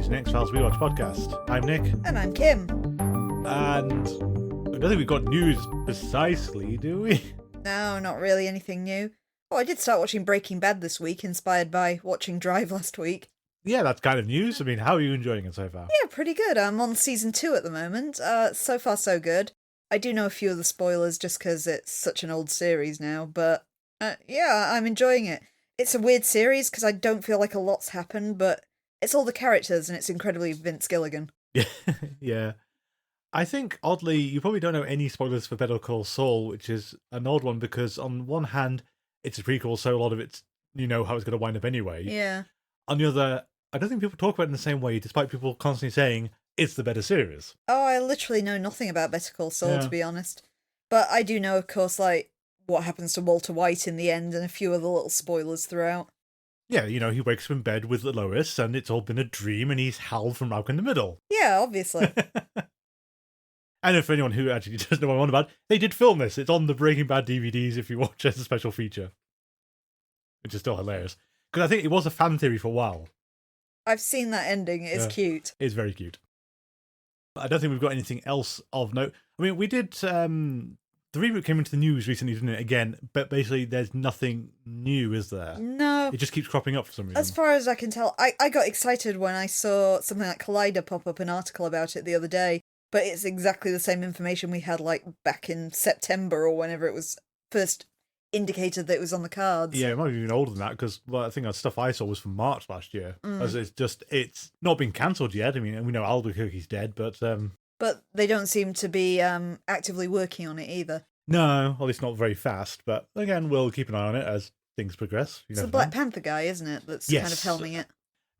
Movies, an X-Files Rewatch podcast. I'm Nick. And I'm Kim. And I don't think we've got news precisely, do we? No, not really anything new. Oh, I did start watching Breaking Bad this week, inspired by watching Drive last week. Yeah, that's kind of news. I mean, how are you enjoying it so far? Yeah, pretty good. I'm on season 2 at the moment. So far, so good. I do know a few of the spoilers just because it's such an old series now, but yeah, I'm enjoying it. It's a weird series because I don't feel like a lot's happened, but it's all the characters and it's incredibly Vince Gilligan. Yeah. I think, oddly, you probably don't know any spoilers for Better Call Saul, which is an odd one because, on one hand, it's a prequel, so a lot of it's, you know, how it's going to wind up anyway. Yeah. On the other, I don't think people talk about it in the same way, despite people constantly saying it's the better series. Oh, I literally know nothing about Better Call Saul, to be honest. But I do know, of course, like, what happens to Walter White in the end and a few other little spoilers throughout. Yeah, you know, he wakes up in bed with Lois and it's all been a dream and he's Hal from Malcolm in the Middle. Yeah, obviously. And if anyone who actually doesn't know what I'm on about, they did film this. It's on the Breaking Bad DVDs if you watch it as a special feature. Which is still hilarious. Because I think it was a fan theory for a while. I've seen that ending. It's cute. It's very cute. I don't think we've got anything else of note. I mean, we did... the reboot came into the news recently, didn't it, again? But basically, there's nothing new, is there? No. It just keeps cropping up for some reason. As far as I can tell, I got excited when I saw something like Collider pop up an article about it the other day. But it's exactly the same information we had, like, back in September or whenever it was first indicated that it was on the cards. Yeah, it might be even older than that, because I think that stuff I saw was from March last year. As it's not been cancelled yet. I mean, we know Albuquerque's dead, but... But they don't seem to be actively working on it either. No, at least not very fast. But again, we'll keep an eye on it as things progress. It's the Black Panther guy, isn't it, that's kind of helming it?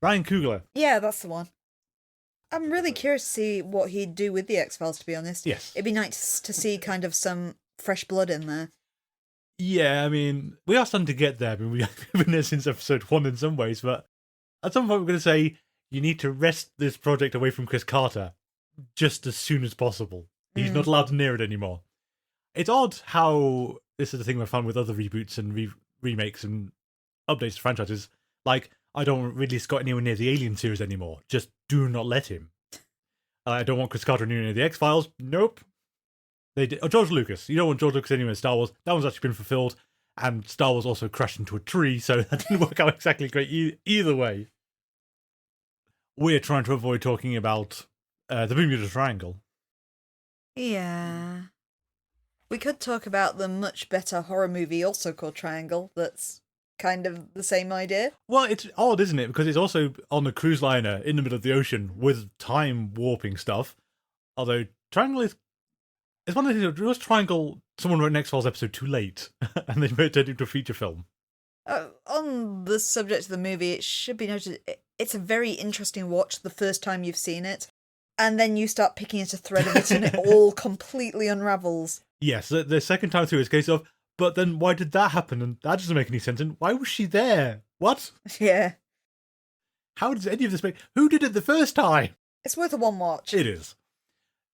Ryan Coogler. Yeah, that's the one. I'm really curious to see what he'd do with the X-Files, to be honest. Yes. It'd be nice to see kind of some fresh blood in there. Yeah, I mean, we are starting to get there. I mean, we've been there since episode 1 in some ways, but at some point we're going to say, you need to wrest this project away from Chris Carter just as soon as possible. He's not allowed to near it anymore. It's odd how this is the thing I found with other reboots and remakes and updates to franchises. Like, I don't want Ridley Scott anywhere near the Alien series anymore. Just do not let him. I don't want Chris Carter anywhere near the X-Files. Nope. They did. Oh, George Lucas. You don't want George Lucas anywhere in Star Wars. That one's actually been fulfilled. And Star Wars also crashed into a tree, so that didn't work out exactly great either way. We're trying to avoid talking about the Bermuda Triangle. Yeah. We could talk about the much better horror movie also called Triangle that's kind of the same idea. Well, it's odd, isn't it? Because it's also on a cruise liner in the middle of the ocean with time warping stuff. Although Triangle is... It's one of the things that was Triangle, someone wrote an X-Files episode too late, and they made it into a feature film. On the subject of the movie, it should be noted, it's a very interesting watch the first time you've seen it, and then you start picking at a thread of it and it all completely unravels. Yes, the second time through it's a case of, but then why did that happen? And that doesn't make any sense. And why was she there? What? Yeah. How does any of this make... Who did it the first time? It's worth a one watch. It is.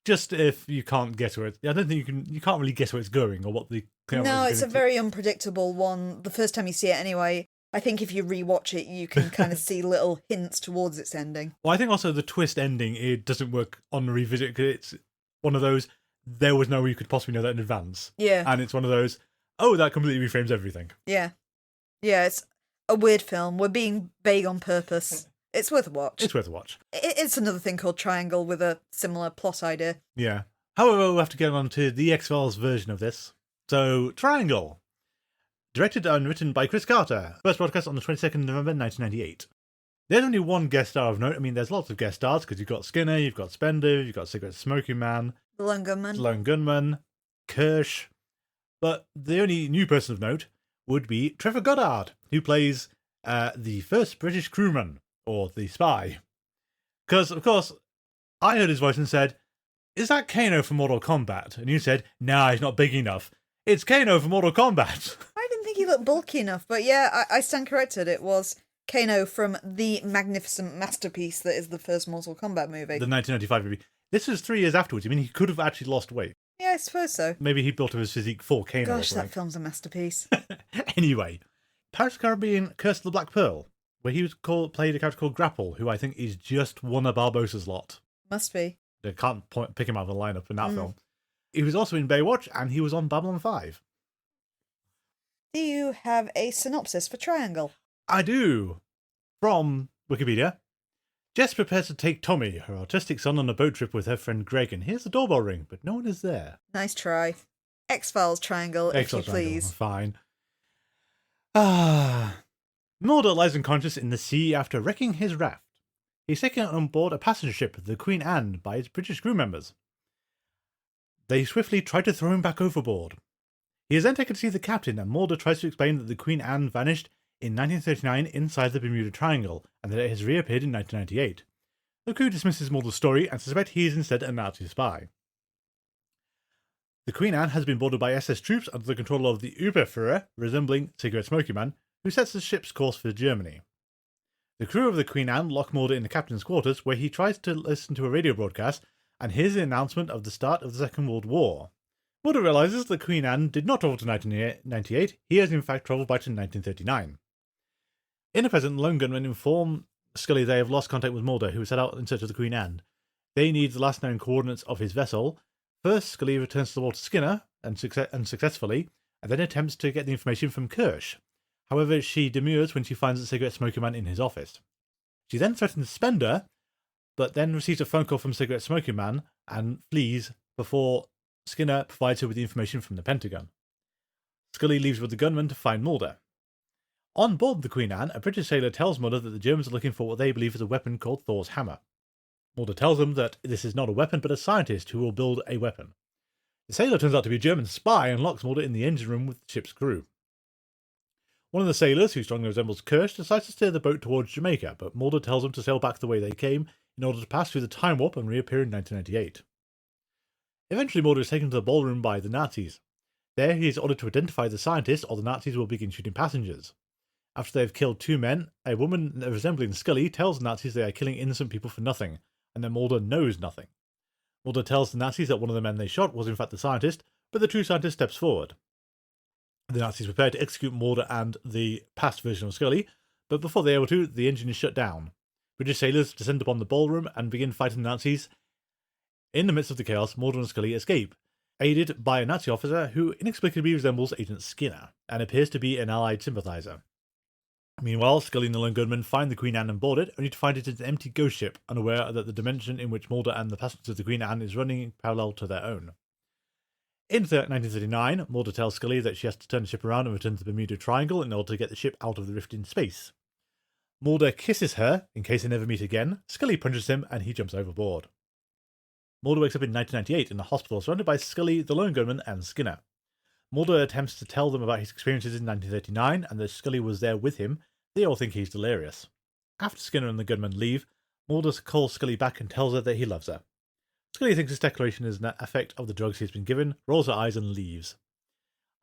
Just if you can't guess where it... I don't think you can't really guess where it's going or what the... No, it's a very unpredictable one. The first time you see it anyway. I think if you rewatch it, you can kind of see little hints towards its ending. Well, I think also the twist ending, it doesn't work on a revisit because it's one of those, there was no way you could possibly know that in advance. Yeah. And it's one of those, oh, that completely reframes everything. Yeah. Yeah, it's a weird film. We're being vague on purpose. It's worth a watch. It's worth a watch. It's another thing called Triangle with a similar plot idea. Yeah. However, we'll have to get on to the X-Files version of this. So, Triangle. Directed and written by Chris Carter. First broadcast on the 22nd of November 1998. There's only one guest star of note. I mean, there's lots of guest stars because you've got Skinner, you've got Spender, you've got Cigarette Smoking Man. The Lone Gunman. Kirsch. But the only new person of note would be Trevor Goddard, who plays the first British crewman, or the spy. Because, of course, I heard his voice and said, is that Kano from Mortal Kombat? And you said, nah, he's not big enough. It's Kano from Mortal Kombat. I didn't think he looked bulky enough, but yeah, I stand corrected. It was Kano from the magnificent masterpiece that is the first Mortal Kombat movie. The 1995 movie. This was 3 years afterwards. I mean, he could have actually lost weight. Yeah, I suppose so. Maybe he built up his physique for Kano. Gosh, that film's a masterpiece. Anyway, Pirates of the Caribbean, Curse of the Black Pearl, where he played a character called Grapple, who I think is just one of Barbosa's lot. Must be. I can't pick him out of the lineup in that film. He was also in Baywatch, and he was on Babylon 5. Do you have a synopsis for Triangle? I do. From Wikipedia. Jess prepares to take Tommy, her autistic son, on a boat trip with her friend Greg, and hears the doorbell ring, but no one is there. Nice try. X-Files Triangle, if you please. Fine. Mulder lies unconscious in the sea after wrecking his raft. He's taken on board a passenger ship, the Queen Anne, by its British crew members. They swiftly try to throw him back overboard. He is then taken to see the captain, and Mulder tries to explain that the Queen Anne vanished in 1939 inside the Bermuda Triangle, and that it has reappeared in 1998. The crew dismisses Mulder's story and suspect he is instead a Nazi spy. The Queen Anne has been boarded by SS troops under the control of the Überführer, resembling Cigarette Smoky Man, who sets the ship's course for Germany. The crew of the Queen Anne lock Mulder in the captain's quarters, where he tries to listen to a radio broadcast and hears the announcement of the start of the Second World War. Mulder realizes that Queen Anne did not travel to 1998, he has in fact travelled back to 1939. In the present, the lone gunmen inform Scully they have lost contact with Mulder, who set out in search of the Queen Anne. They need the last known coordinates of his vessel. First, Scully returns to the water Skinner, unsuccessfully, and then attempts to get the information from Kirsch. However, she demurs when she finds the Cigarette Smoky Man in his office. She then threatens Spender, but then receives a phone call from Cigarette Smoky Man and flees before Skinner provides her with the information from the Pentagon. Scully leaves with the gunman to find Mulder. On board the Queen Anne, a British sailor tells Mulder that the Germans are looking for what they believe is a weapon called Thor's Hammer. Mulder tells them that this is not a weapon but a scientist who will build a weapon. The sailor turns out to be a German spy and locks Mulder in the engine room with the ship's crew. One of the sailors, who strongly resembles Kirsch, decides to steer the boat towards Jamaica, but Mulder tells them to sail back the way they came in order to pass through the time warp and reappear in 1998. Eventually, Mulder is taken to the ballroom by the Nazis. There, he is ordered to identify the scientist, or the Nazis will begin shooting passengers. After they have killed two men, a woman resembling Scully tells the Nazis they are killing innocent people for nothing, and that Mulder knows nothing. Mulder tells the Nazis that one of the men they shot was in fact the scientist, but the true scientist steps forward. The Nazis prepare to execute Mulder and the past version of Scully, but before they are able to, the engine is shut down. British sailors descend upon the ballroom and begin fighting the Nazis. In the midst of the chaos, Mulder and Scully escape, aided by a Nazi officer who inexplicably resembles Agent Skinner, and appears to be an Allied sympathizer. Meanwhile, Scully and the lone gunman find the Queen Anne and board it, only to find it is an empty ghost ship, unaware that the dimension in which Mulder and the passengers of the Queen Anne is running parallel to their own. In 1939, Mulder tells Scully that she has to turn the ship around and return to the Bermuda Triangle in order to get the ship out of the rift in space. Mulder kisses her, in case they never meet again. Scully punches him, and he jumps overboard. Mulder wakes up in 1998 in the hospital, surrounded by Scully, the lone gunman, and Skinner. Mulder attempts to tell them about his experiences in 1939, and that Scully was there with him. They all think he's delirious. After Skinner and the gunman leave, Mulder calls Scully back and tells her that he loves her. Scully thinks this declaration is an effect of the drugs he's been given, rolls her eyes and leaves.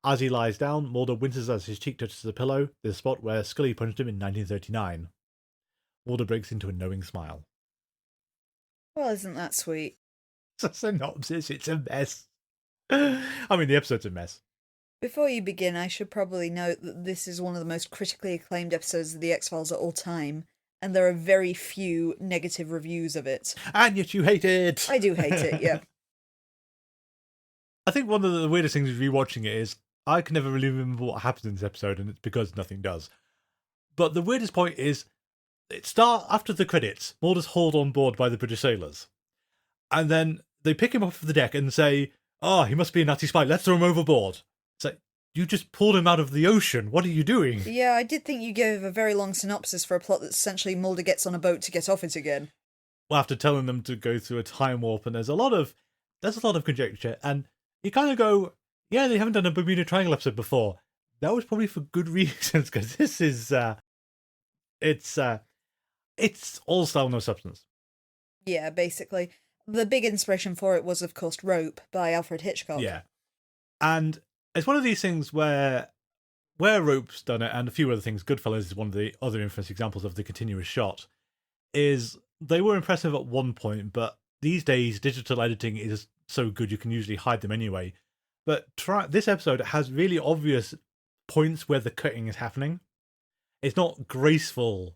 As he lies down, Mulder winces as his cheek touches the pillow, the spot where Scully punched him in 1939. Mulder breaks into a knowing smile. Well, isn't that sweet? It's a synopsis, it's a mess. I mean, the episode's a mess. Before you begin, I should probably note that this is one of the most critically acclaimed episodes of The X-Files of all time, and there are very few negative reviews of it. And yet you hate it! I do hate it, yeah. I think one of the weirdest things with rewatching it is I can never really remember what happens in this episode, and it's because nothing does. But the weirdest point is, it starts after the credits, Mulder's hauled on board by the British sailors. And then they pick him up off the deck and say, "Oh, he must be a Nazi spy, let's throw him overboard." It's like, you just pulled him out of the ocean, what are you doing? Yeah, I did think you gave a very long synopsis for a plot that essentially Mulder gets on a boat to get off it again. Well, after telling them to go through a time warp, and there's a lot of conjecture, and you kind of go, yeah, they haven't done a Bermuda Triangle episode before. That was probably for good reasons, because this is, it's all style, no substance. Yeah, basically. The big inspiration for it was, of course, Rope by Alfred Hitchcock. Yeah. And it's one of these things where Rope's done it, and a few other things, Goodfellas is one of the other infamous examples of the continuous shot, is they were impressive at one point, but these days digital editing is so good you can usually hide them anyway. But this episode has really obvious points where the cutting is happening. It's not graceful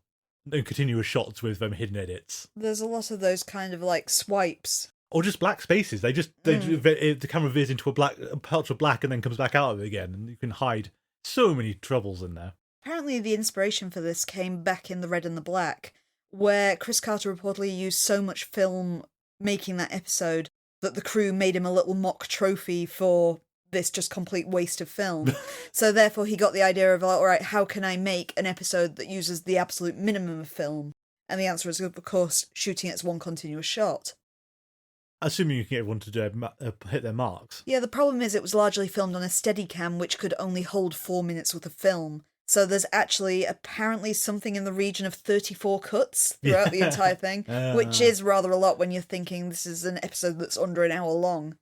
and continuous shots with hidden edits. There's a lot of those kind of like swipes. Or just black spaces. The camera veers into a patch of black and then comes back out of it again, and you can hide so many troubles in there. Apparently the inspiration for this came back in The Red and the Black, where Chris Carter reportedly used so much film making that episode that the crew made him a little mock trophy for this just complete waste of film. So therefore he got the idea of, like, all right, how can I make an episode that uses the absolute minimum of film? And the answer is, of course, shooting it as one continuous shot. Assuming you can get everyone to hit their marks. Yeah, the problem is it was largely filmed on a Steadicam, which could only hold 4 minutes worth of film. So there's actually apparently something in the region of 34 cuts throughout the entire thing, which is rather a lot when you're thinking this is an episode that's under an hour long.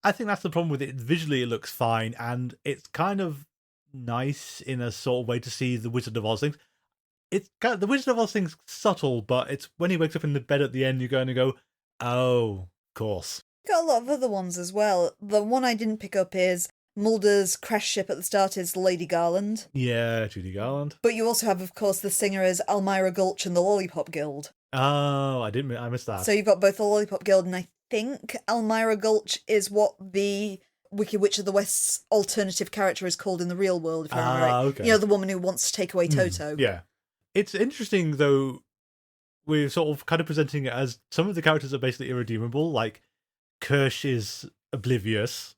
I think that's the problem with it. Visually, it looks fine, and it's kind of nice in a sort of way to see the Wizard of Oz things. The Wizard of Oz thing's subtle, but it's when he wakes up in the bed at the end, you're going to go, oh, of course. Got a lot of other ones as well. The one I didn't pick up is Mulder's crash ship at the start is Lady Garland. Yeah, Judy Garland. But you also have, of course, the singer as Elmira Gulch and the Lollipop Guild. Oh, I missed that. So you've got both the Lollipop Guild, and I think Elmira Gulch is what the Wicked Witch of the West's alternative character is called in the real world, if I remember right. Okay. You know, the woman who wants to take away Toto. Yeah. It's interesting, though, we're sort of kind of presenting it as some of the characters are basically irredeemable, like Kirsch is oblivious,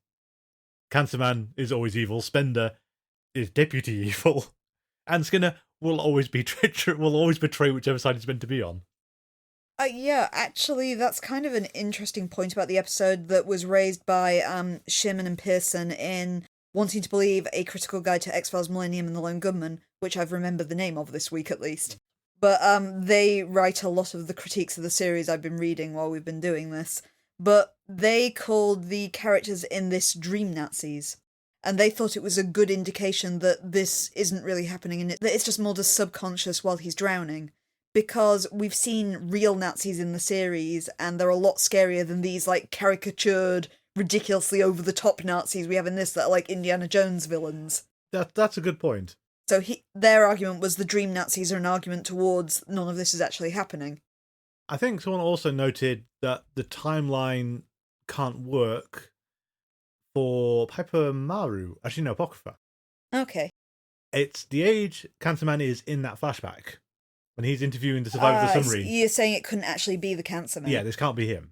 Cancerman is always evil, Spender is deputy evil, and Skinner will always be will always betray whichever side he's meant to be on. Yeah, actually, that's kind of an interesting point about the episode that was raised by Sherman and Pearson in Wanting to Believe, A Critical Guide to X-Files Millennium and the Lone Gunman, which I've remembered the name of this week at least. But they write a lot of the critiques of the series I've been reading while we've been doing this. But they called the characters in this dream Nazis. And they thought it was a good indication that this isn't really happening, and that it's just Mulder's subconscious while he's drowning. Because we've seen real Nazis in the series, and they're a lot scarier than these, like, caricatured, ridiculously over-the-top Nazis we have in this that are like Indiana Jones villains. That's a good point. So their argument was the dream Nazis are an argument towards none of this is actually happening. I think someone also noted that the timeline can't work for Piper Maru. Actually, no, Apocrypha. Okay. It's the age Cancerman is in that flashback when he's interviewing the survivor of the submarine. You're saying it couldn't actually be the Cancerman? Yeah, this can't be him.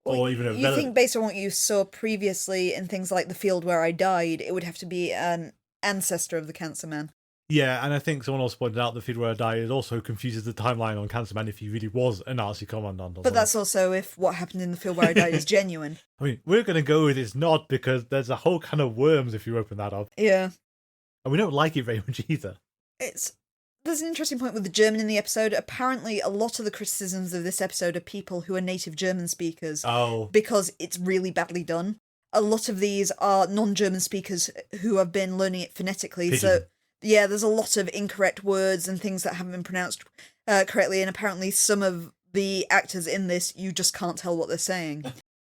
Well, or even you think based on what you saw previously in things like The Field Where I Died, it would have to be an ancestor of the Cancerman. Yeah, and I think someone else pointed out The Field Where I Died, it also confuses the timeline on Cancerman if he really was a Nazi commandant. But that's also if what happened in The Field Where I Died is genuine. I mean, we're going to go with it's not, because there's a whole can of worms if you open that up. Yeah. And we don't like it very much either. There's an interesting point with the German in the episode. Apparently, a lot of the criticisms of this episode are people who are native German speakers. Oh. Because it's really badly done. A lot of these are non-German speakers who have been learning it phonetically. Pigeon. So, yeah, there's a lot of incorrect words and things that haven't been pronounced correctly. And apparently some of the actors in this, you just can't tell what they're saying.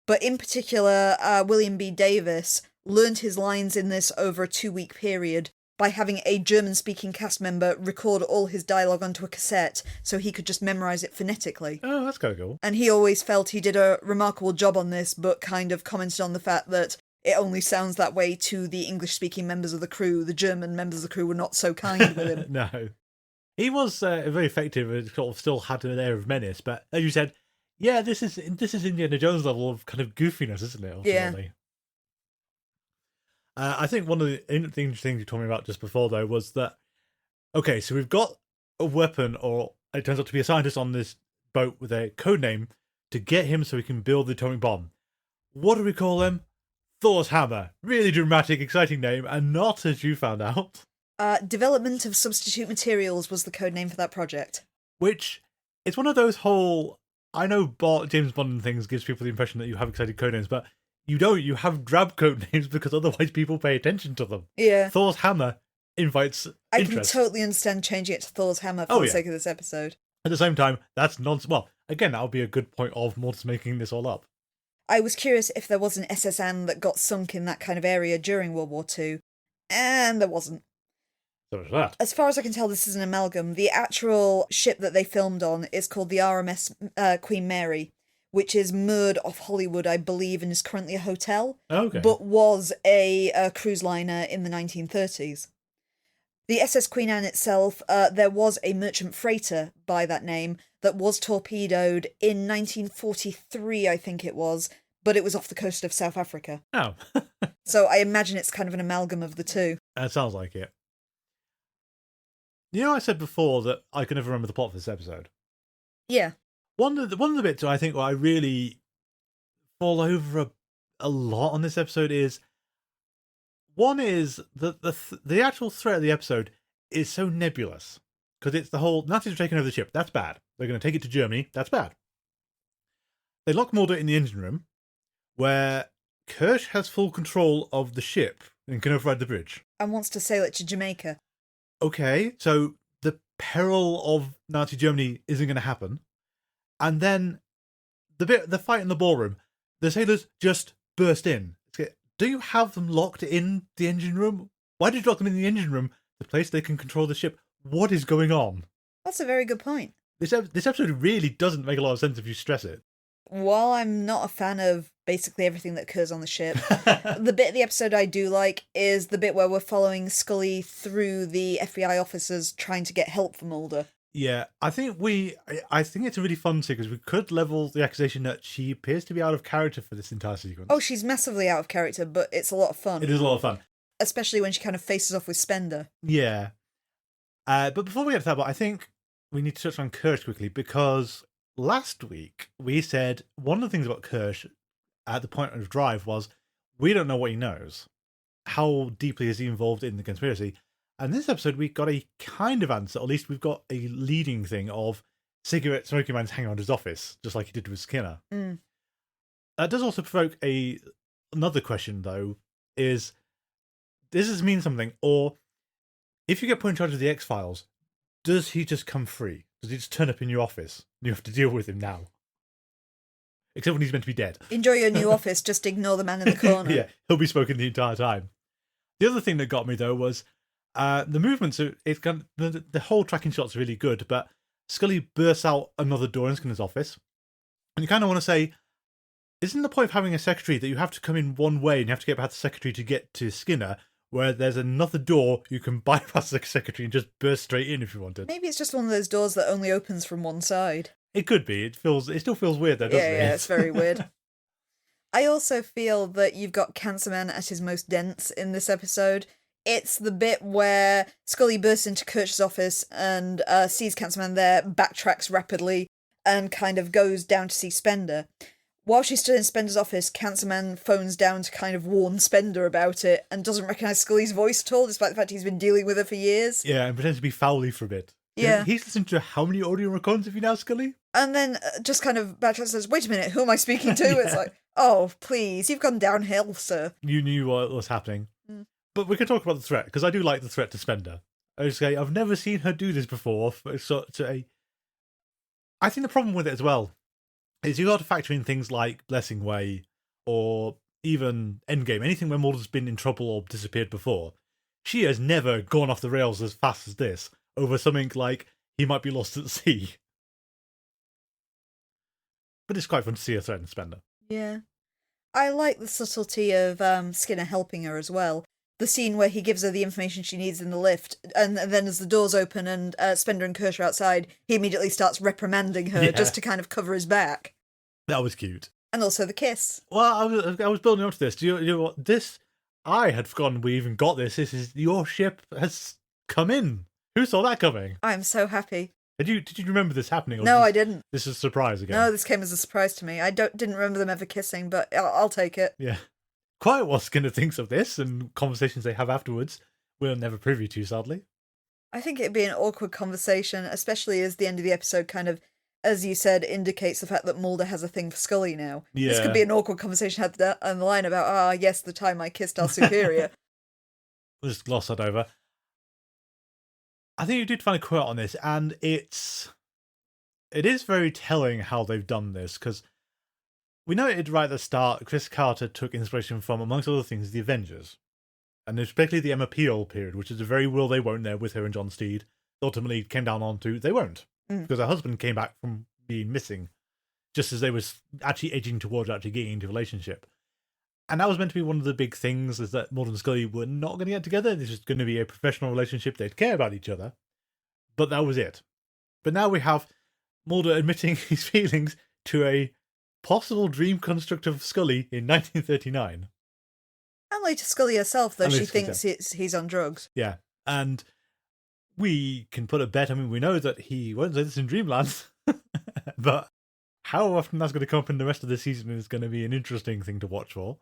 But in particular, William B. Davis learned his lines in this over a 2-week period by having a German-speaking cast member record all his dialogue onto a cassette so he could just memorise it phonetically. Oh, that's kind of cool. And he always felt he did a remarkable job on this, but kind of commented on the fact that it only sounds that way to the English-speaking members of the crew. The German members of the crew were not so kind with him. No. He was very effective and sort of still had an air of menace, but as you said, yeah, this is Indiana Jones level of kind of goofiness, isn't it, ultimately? Yeah. I think one of the interesting things you told me about just before, though, was that, okay, so we've got a weapon, or it turns out to be a scientist on this boat with a code name to get him so he can build the atomic bomb. What do we call him? Thor's Hammer. Really dramatic, exciting name, and not, as you found out. Development of Substitute Materials was the code name for that project. Which, it's one of those whole... I know James Bond and things gives people the impression that you have exciting code names, but you don't. You have drab code names because otherwise people pay attention to them. Yeah. Thor's Hammer invites interest. Can totally understand changing it to Thor's Hammer for the sake of this episode. At the same time, that's nonsense. Well, again, that would be a good point of Mulder's making this all up. I was curious if there was an SS Anne that got sunk in that kind of area during World War II, and there wasn't. So much for that. As far as I can tell, this is an amalgam. The actual ship that they filmed on is called the RMS Queen Mary, which is moored off Hollywood, I believe, and is currently a hotel, Okay. but was a cruise liner in the 1930s. The SS Queen Anne itself, there was a merchant freighter by that name that was torpedoed in 1943, I think it was, but it was off the coast of South Africa. Oh. So I imagine it's kind of an amalgam of the two. That sounds like it. You know, I said before that I can never remember the plot for this episode. Yeah. One of the bits I think where I really fall over a lot on this episode is one is that the actual threat of the episode is so nebulous because it's the whole Nazis are taking over the ship. That's bad. They're going to take it to Germany. That's bad. They lock Mulder in the engine room where Kirsch has full control of the ship and can override the bridge. And wants to sail it to Jamaica. Okay, so the peril of Nazi Germany isn't going to happen. And then the fight in the ballroom, the sailors just burst in. Do you have them locked in the engine room? Why did you lock them in the engine room, the place they can control the ship? What is going on? That's a very good point. This episode really doesn't make a lot of sense if you stress it. While I'm not a fan of basically everything that occurs on the ship, the bit of the episode I do like is the bit where we're following Scully through the FBI officers trying to get help for Mulder. Yeah, I think it's a really fun sequence. We could level the accusation that she appears to be out of character for this entire sequence. Oh, she's massively out of character, but it's a lot of fun. It is a lot of fun. Especially when she kind of faces off with Spender. Yeah. But before we get to that, I think we need to touch on Kirsch quickly, because last week we said one of the things about Kirsch at the point of drive was we don't know what he knows. How deeply is he involved in the conspiracy? And this episode, we got a kind of answer. At least we've got a leading thing of cigarette smoking man's hanging around his office, just like he did with Skinner. Mm. That does also provoke another question, though, is does this mean something? Or if you get put in charge of the X-Files, does he just come free? Does he just turn up in your office and you have to deal with him now? Except when he's meant to be dead. Enjoy your new office, just ignore the man in the corner. Yeah, he'll be smoking the entire time. The other thing that got me, though, was the movements. The whole tracking shot's really good, but Scully bursts out another door in Skinner's office. And you kind of want to say, isn't the point of having a secretary that you have to come in one way and you have to get past the secretary to get to Skinner, where there's another door you can bypass the secretary and just burst straight in if you wanted? Maybe it's just one of those doors that only opens from one side. It could be. It still feels weird though, doesn't it? Yeah, it's very weird. I also feel that you've got Cancer Man at his most dense in this episode. It's the bit where Scully bursts into Kirsch's office and sees Cancer Man there, backtracks rapidly, and kind of goes down to see Spender. While she's still in Spender's office, Cancer Man phones down to kind of warn Spender about it and doesn't recognise Scully's voice at all, despite the fact he's been dealing with her for years. Yeah, and pretends to be Fowley for a bit. Yeah. He's listened to how many audio recordings of you now, Scully? And then just kind of backtracks and says, wait a minute, who am I speaking to? Yeah. It's like, oh, please, you've gone downhill, sir. You knew what was happening. Mm. But we can talk about the threat, because I do like the threat to Spender. I've never seen her do this before. I think the problem with it as well is you got to factor in things like Blessing Way or even Endgame, anything where Mulder's been in trouble or disappeared before. She has never gone off the rails as fast as this over something like he might be lost at sea. But it's quite fun to see her threaten Spender. Yeah. I like the subtlety of Skinner helping her as well. The scene where he gives her the information she needs in the lift, and then as the doors open and Spender and Kirsch are outside, he immediately starts reprimanding her just to kind of cover his back. That was cute. And also the kiss. Well, I was building up to this. Do you know what? This, I had forgotten we even got this. This is, your ship has come in. Who saw that coming? I'm so happy. Did you remember this happening? No, I didn't. This is a surprise again. No, this came as a surprise to me. I didn't remember them ever kissing, but I'll take it. Yeah. Quite what Skinner thinks of this and conversations they have afterwards, we're never privy to, sadly. I think it'd be an awkward conversation, especially as the end of the episode kind of, as you said, indicates the fact that Mulder has a thing for Scully now. Yeah. This could be an awkward conversation had on the line about, yes, the time I kissed our superior. We'll just gloss that over. I think you did find a quote on this, and it is very telling how they've done this, because we noted right at the start, Chris Carter took inspiration from, amongst other things, the Avengers. And especially the Emma Peel period, which is a very will they won't there with her and John Steed, ultimately came down onto they won't. Because her husband came back from being missing just as they was actually edging towards actually getting into a relationship. And that was meant to be one of the big things, is that Mulder and Scully were not going to get together. This was going to be a professional relationship. They'd care about each other. But that was it. But now we have Mulder admitting his feelings to a possible dream construct of Scully in 1939. And later Scully herself, though, And she later thinks he's on drugs. Yeah. And we can put a bet. I mean, we know that he won't say this in Dreamland. But how often that's going to come up in the rest of the season is going to be an interesting thing to watch for.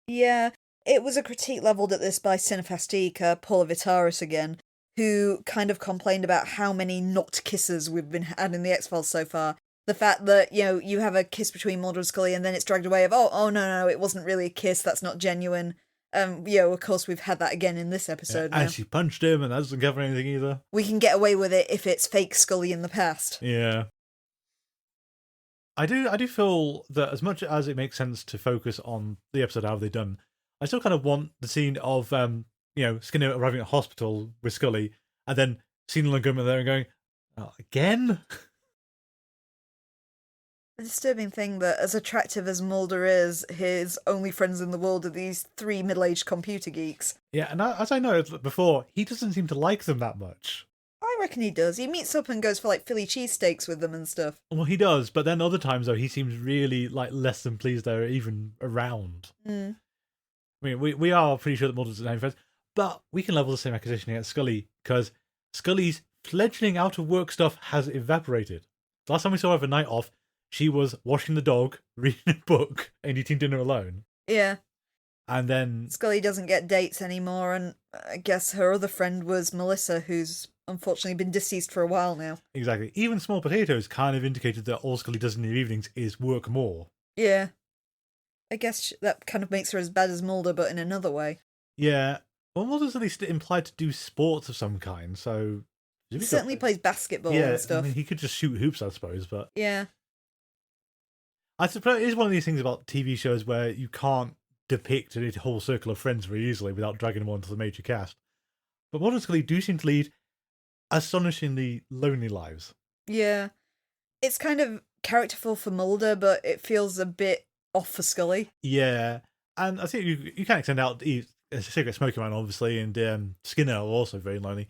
Yeah, it was a critique levelled at this by Cinefastique, Paula Vitaris again, who kind of complained about how many not kisses we've been had in the X-Files so far. The fact that, you have a kiss between Mulder and Scully and then it's dragged away of, no, it wasn't really a kiss, that's not genuine. Of course we've had that again in this episode now. And she punched him, and that doesn't cover anything either. We can get away with it if it's fake Scully in the past. Yeah. I do feel that as much as it makes sense to focus on the episode, how they've done, I still kind of want the scene of, Skinner arriving at hospital with Scully, and then seeing Montgomery there and going, oh, again? The disturbing thing that, as attractive as Mulder is, his only friends in the world are these 3 middle-aged computer geeks. Yeah, and as I noted before, he doesn't seem to like them that much. I reckon he does. He meets up and goes for, Philly cheesesteaks with them and stuff. Well, he does, but then other times, though, he seems really, less than pleased they're even around. Mm. I mean, we are pretty sure that Mulder's the same friends, but we can level the same accusation against Scully, because Scully's fledgling out-of-work stuff has evaporated. The last time we saw her have a night off, she was washing the dog, reading a book, and eating dinner alone. Yeah. And then Scully doesn't get dates anymore, and I guess her other friend was Melissa, who's unfortunately been deceased for a while now. Exactly. Even Small Potatoes kind of indicated that all Scully does in the evenings is work more. Yeah. I guess that kind of makes her as bad as Mulder, but in another way. Yeah. Well, Mulder's at least implied to do sports of some kind, so... He certainly plays basketball and stuff. I mean, he could just shoot hoops, I suppose, but... Yeah. I suppose it is one of these things about TV shows where you can't depict a whole circle of friends very easily without dragging them onto the major cast. But Mulder and Scully do seem to lead astonishingly lonely lives. Yeah. It's kind of characterful for Mulder, but it feels a bit off for Scully. Yeah. And I think you can extend out a cigarette smoking man, obviously, and Skinner are also very lonely.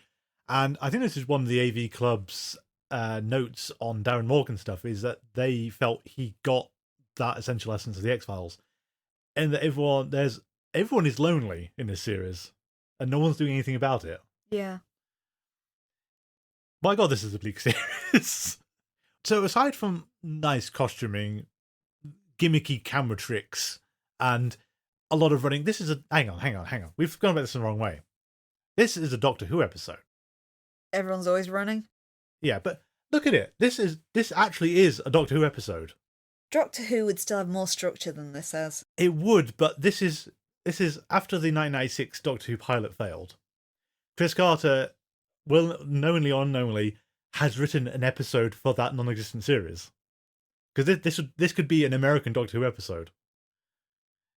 And I think this is one of the AV Club's notes on Darren Morgan stuff, is that they felt he got that essential essence of the X-Files. And that everyone is lonely in this series, and no one's doing anything about it. Yeah. My God, this is a bleak series. So aside from nice costuming, gimmicky camera tricks, and a lot of running, this is a... Hang on. We've gone about this in the wrong way. This is a Doctor Who episode. Everyone's always running? Yeah, but look at it. This actually is a Doctor Who episode. Doctor Who would still have more structure than this has. It would, but this is after the 1996 Doctor Who pilot failed. Chris Carter, well, knowingly or unknowingly, has written an episode for that non-existent series. Because this could be an American Doctor Who episode.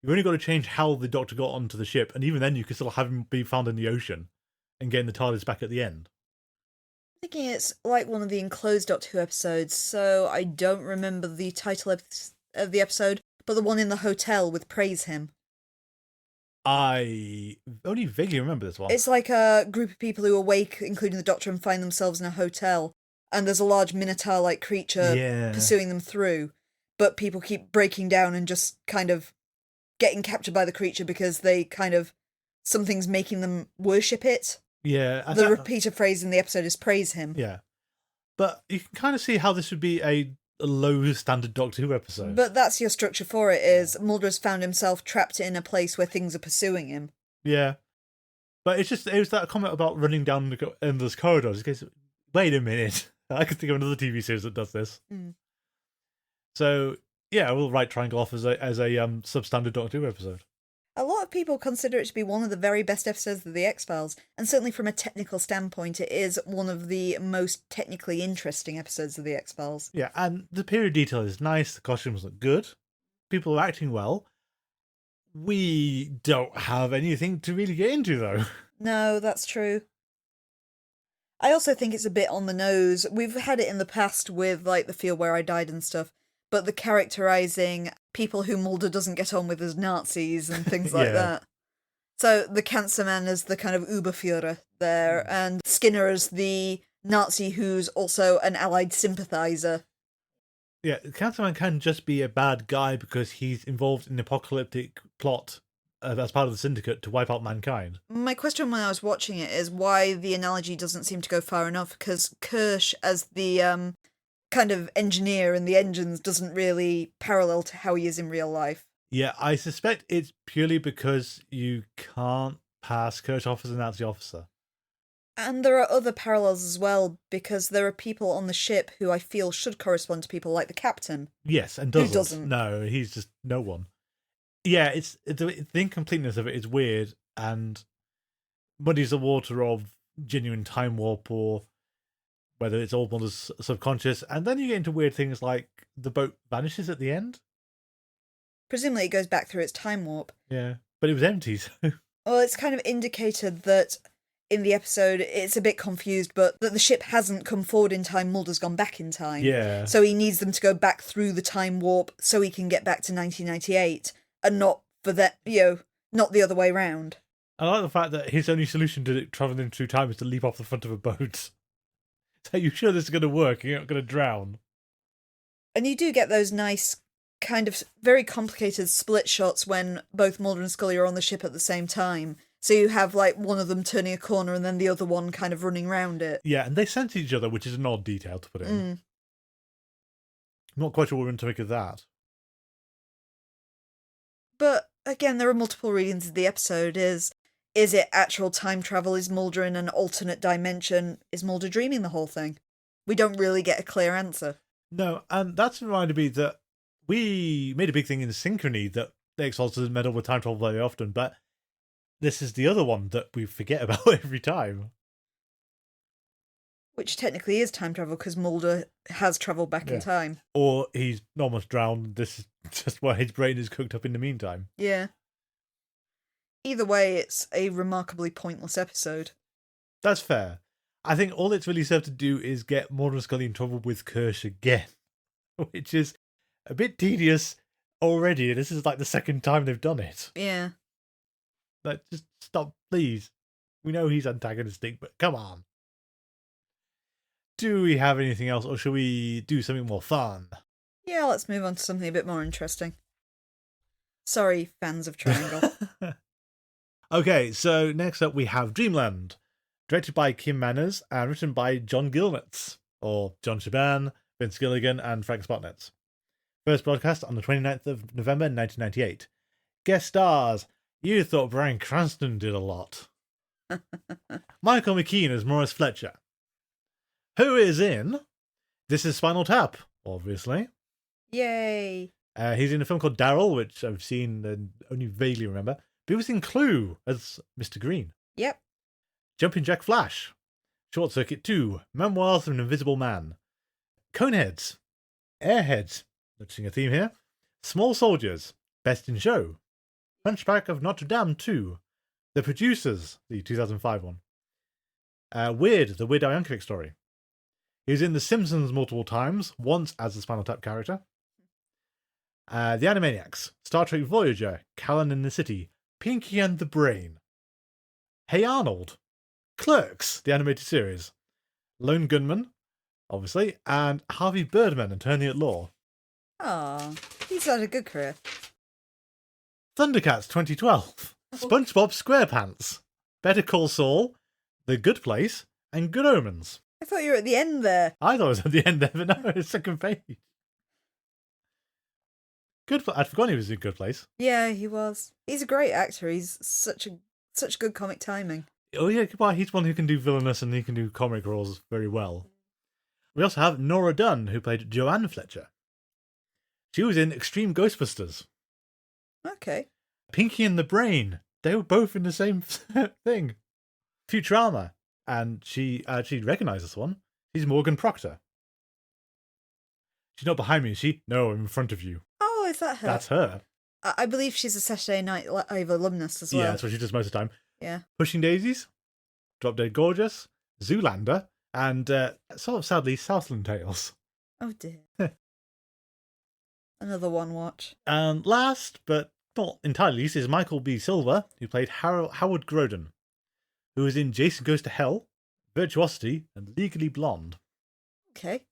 You've only got to change how the Doctor got onto the ship, and even then you could still have him be found in the ocean and getting the TARDIS back at the end. I'm thinking it's like one of the enclosed Doctor Who episodes, so I don't remember the title of the episode, but the one in the hotel with Praise Him. I only vaguely remember this one. It's like a group of people who awake, including the Doctor, and find themselves in a hotel, and there's a large Minotaur-like creature pursuing them through, but people keep breaking down and just kind of getting captured by the creature because they kind of... something's making them worship it. Yeah. The repeated phrase in the episode is praise him. Yeah. But you can kind of see how this would be a low standard Doctor Who episode. But that's your structure for it, is Mulder has found himself trapped in a place where things are pursuing him. Yeah. But it was that comment about running down the endless corridors. Wait a minute. I could think of another TV series that does this. Mm. So, yeah, we'll write Triangle off as a substandard Doctor Who episode. A lot of people consider it to be one of the very best episodes of The X-Files, and certainly from a technical standpoint, it is one of the most technically interesting episodes of The X-Files. Yeah, and the period detail is nice, the costumes look good, people are acting well. We don't have anything to really get into, though. No, that's true. I also think it's a bit on the nose. We've had it in the past with, like, the Field Where I Died and stuff, but the characterising people who Mulder doesn't get on with as Nazis and things like Yeah. that. So the Cancer Man is the kind of Uberführer there, and Skinner is the Nazi who's also an Allied sympathiser. Yeah, Cancerman can just be a bad guy because he's involved in an apocalyptic plot as part of the syndicate to wipe out mankind. My question when I was watching it is why the analogy doesn't seem to go far enough, because Kirsch as the kind of engineer in the engines doesn't really parallel to how he is in real life. Yeah, I suspect it's purely because you can't pass Kirsch off as a Nazi officer. And there are other parallels as well, because there are people on the ship who I feel should correspond to people like the captain. Yes, and Who doesn't. doesn't? No, he's just no one. Yeah, it's the incompleteness of it is weird and muddies the water of genuine time warp or whether it's all Mulder's subconscious. And then you get into weird things like the boat vanishes at the end. Presumably it goes back through its time warp. Yeah, but it was empty. So. Well, it's kind of indicated that in the episode it's a bit confused, but that the ship hasn't come forward in time, Mulder's gone back in time. Yeah. So he needs them to go back through the time warp so he can get back to 1998 and not for that, not the other way round. I like the fact that his only solution to traveling through time is to leap off the front of a boat. So you sure this is going to work? You're not going to drown. And you do get those nice, kind of very complicated split shots when both Mulder and Scully are on the ship at the same time. So you have, like, one of them turning a corner and then the other one kind of running around it. Yeah, and they sense each other, which is an odd detail to put in. I'm not quite sure what we're going to make of that. But, again, there are multiple readings of the episode. Is it actual time travel? Is Mulder in an alternate dimension? Is Mulder dreaming the whole thing? We don't really get a clear answer. No, and that's reminded me that we made a big thing in Synchrony that the X-Files doesn't meddle with time travel very often, but this is the other one that we forget about every time. Which technically is time travel because Mulder has travelled back in time. Or he's almost drowned. This is just why his brain is cooked up in the meantime. Yeah. Either way, it's a remarkably pointless episode. That's fair. I think all it's really served to do is get Mulder and Scully in trouble with Kirsch again, which is a bit tedious already. This is like the second time they've done it. Yeah. Like, just stop, please. We know he's antagonistic, but come on. Do we have anything else, or shall we do something more fun? Yeah, let's move on to something a bit more interesting. Sorry, fans of Triangle. Okay, so next up we have Dreamland, directed by Kim Manners and written by John Gilnitz, or John Shaban, Vince Gilligan, and Frank Spotnitz. First broadcast on the 29th of November 1998. Guest stars. You thought Bryan Cranston did a lot. Michael McKean as Morris Fletcher. Who is in? This is Spinal Tap, obviously. Yay. He's in a film called Daryl, which I've seen and only vaguely remember. But he was in Clue as Mr. Green. Yep. Jumping Jack Flash. Short Circuit 2. Memoirs of an Invisible Man. Coneheads. Airheads. Noticing a theme here. Small Soldiers. Best in Show. Hunchback of Notre Dame 2. The Producers. The 2005 one. Weird. The Weird Al Yankovic Story. He was in The Simpsons multiple times, once as a Spinal Tap character. The Animaniacs. Star Trek Voyager. Callan in the City. Pinky and the Brain. Hey Arnold. Clerks, the animated series. Lone Gunman, obviously, and Harvey Birdman, Attorney at Law. Aw, he's had a good career. Thundercats 2012. SpongeBob SquarePants. Better Call Saul. The Good Place, and Good Omens. I thought you were at the end there. I thought it was at the end there, but no, it's second page. I'd forgotten he was in Good Place. Yeah, he was. He's a great actor. He's such good comic timing. Oh yeah, well, he's one who can do villainous and he can do comic roles very well. We also have Nora Dunn, who played Joanne Fletcher. She was in Extreme Ghostbusters. Okay. Pinky and the Brain. They were both in the same thing. Futurama. And she actually recognised this one. She's Morgan Proctor. She's not behind me, is she? No, I'm in front of you. Oh, is that her? That's her. I believe she's a Saturday Night Live alumnus as well. Yeah, that's what she does most of the time. Yeah. Pushing Daisies, Drop Dead Gorgeous, Zoolander, and sort of sadly, Southland Tales. Oh dear. Another one watch. And last, but not entirely least, is Michael B. Silver, who played Howard Grodin, who was in Jason Goes to Hell, Virtuosity, and Legally Blonde. Okay.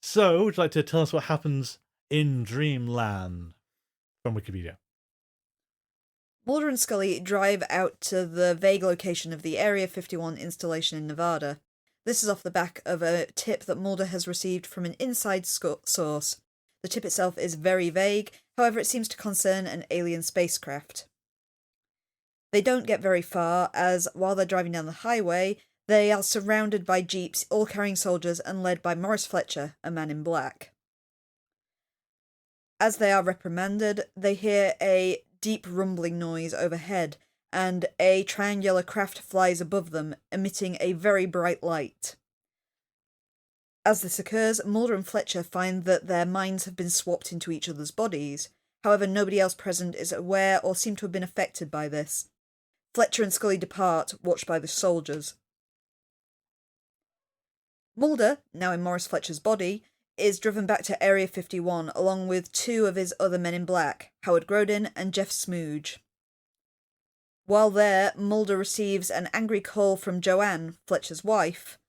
So, would you like to tell us what happens in Dreamland from Wikipedia? Mulder and Scully drive out to the vague location of the Area 51 installation in Nevada. This is off the back of a tip that Mulder has received from an inside source. The tip itself is very vague, however it seems to concern an alien spacecraft. They don't get very far, as while they're driving down the highway, they are surrounded by jeeps, all carrying soldiers and led by Morris Fletcher, a man in black. As they are reprimanded, they hear a deep rumbling noise overhead, and a triangular craft flies above them, emitting a very bright light. As this occurs, Mulder and Fletcher find that their minds have been swapped into each other's bodies. However, nobody else present is aware or seem to have been affected by this. Fletcher and Scully depart, watched by the soldiers. Mulder, now in Morris Fletcher's body, is driven back to Area 51 along with two of his other men in black, Howard Grodin and Jeff Smooge. While there, Mulder receives an angry call from Joanne, Fletcher's wife,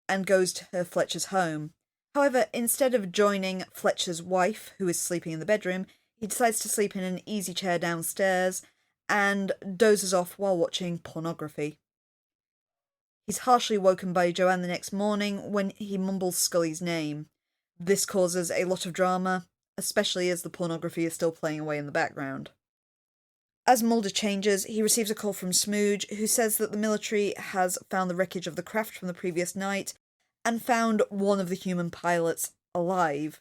and goes to Fletcher's home. However, instead of joining Fletcher's wife, who is sleeping in the bedroom, he decides to sleep in an easy chair downstairs and dozes off while watching pornography. He's harshly woken by Joanne the next morning when he mumbles Scully's name. This causes a lot of drama, especially as the pornography is still playing away in the background. As Mulder changes, he receives a call from Smooge, who says that the military has found the wreckage of the craft from the previous night and found one of the human pilots alive.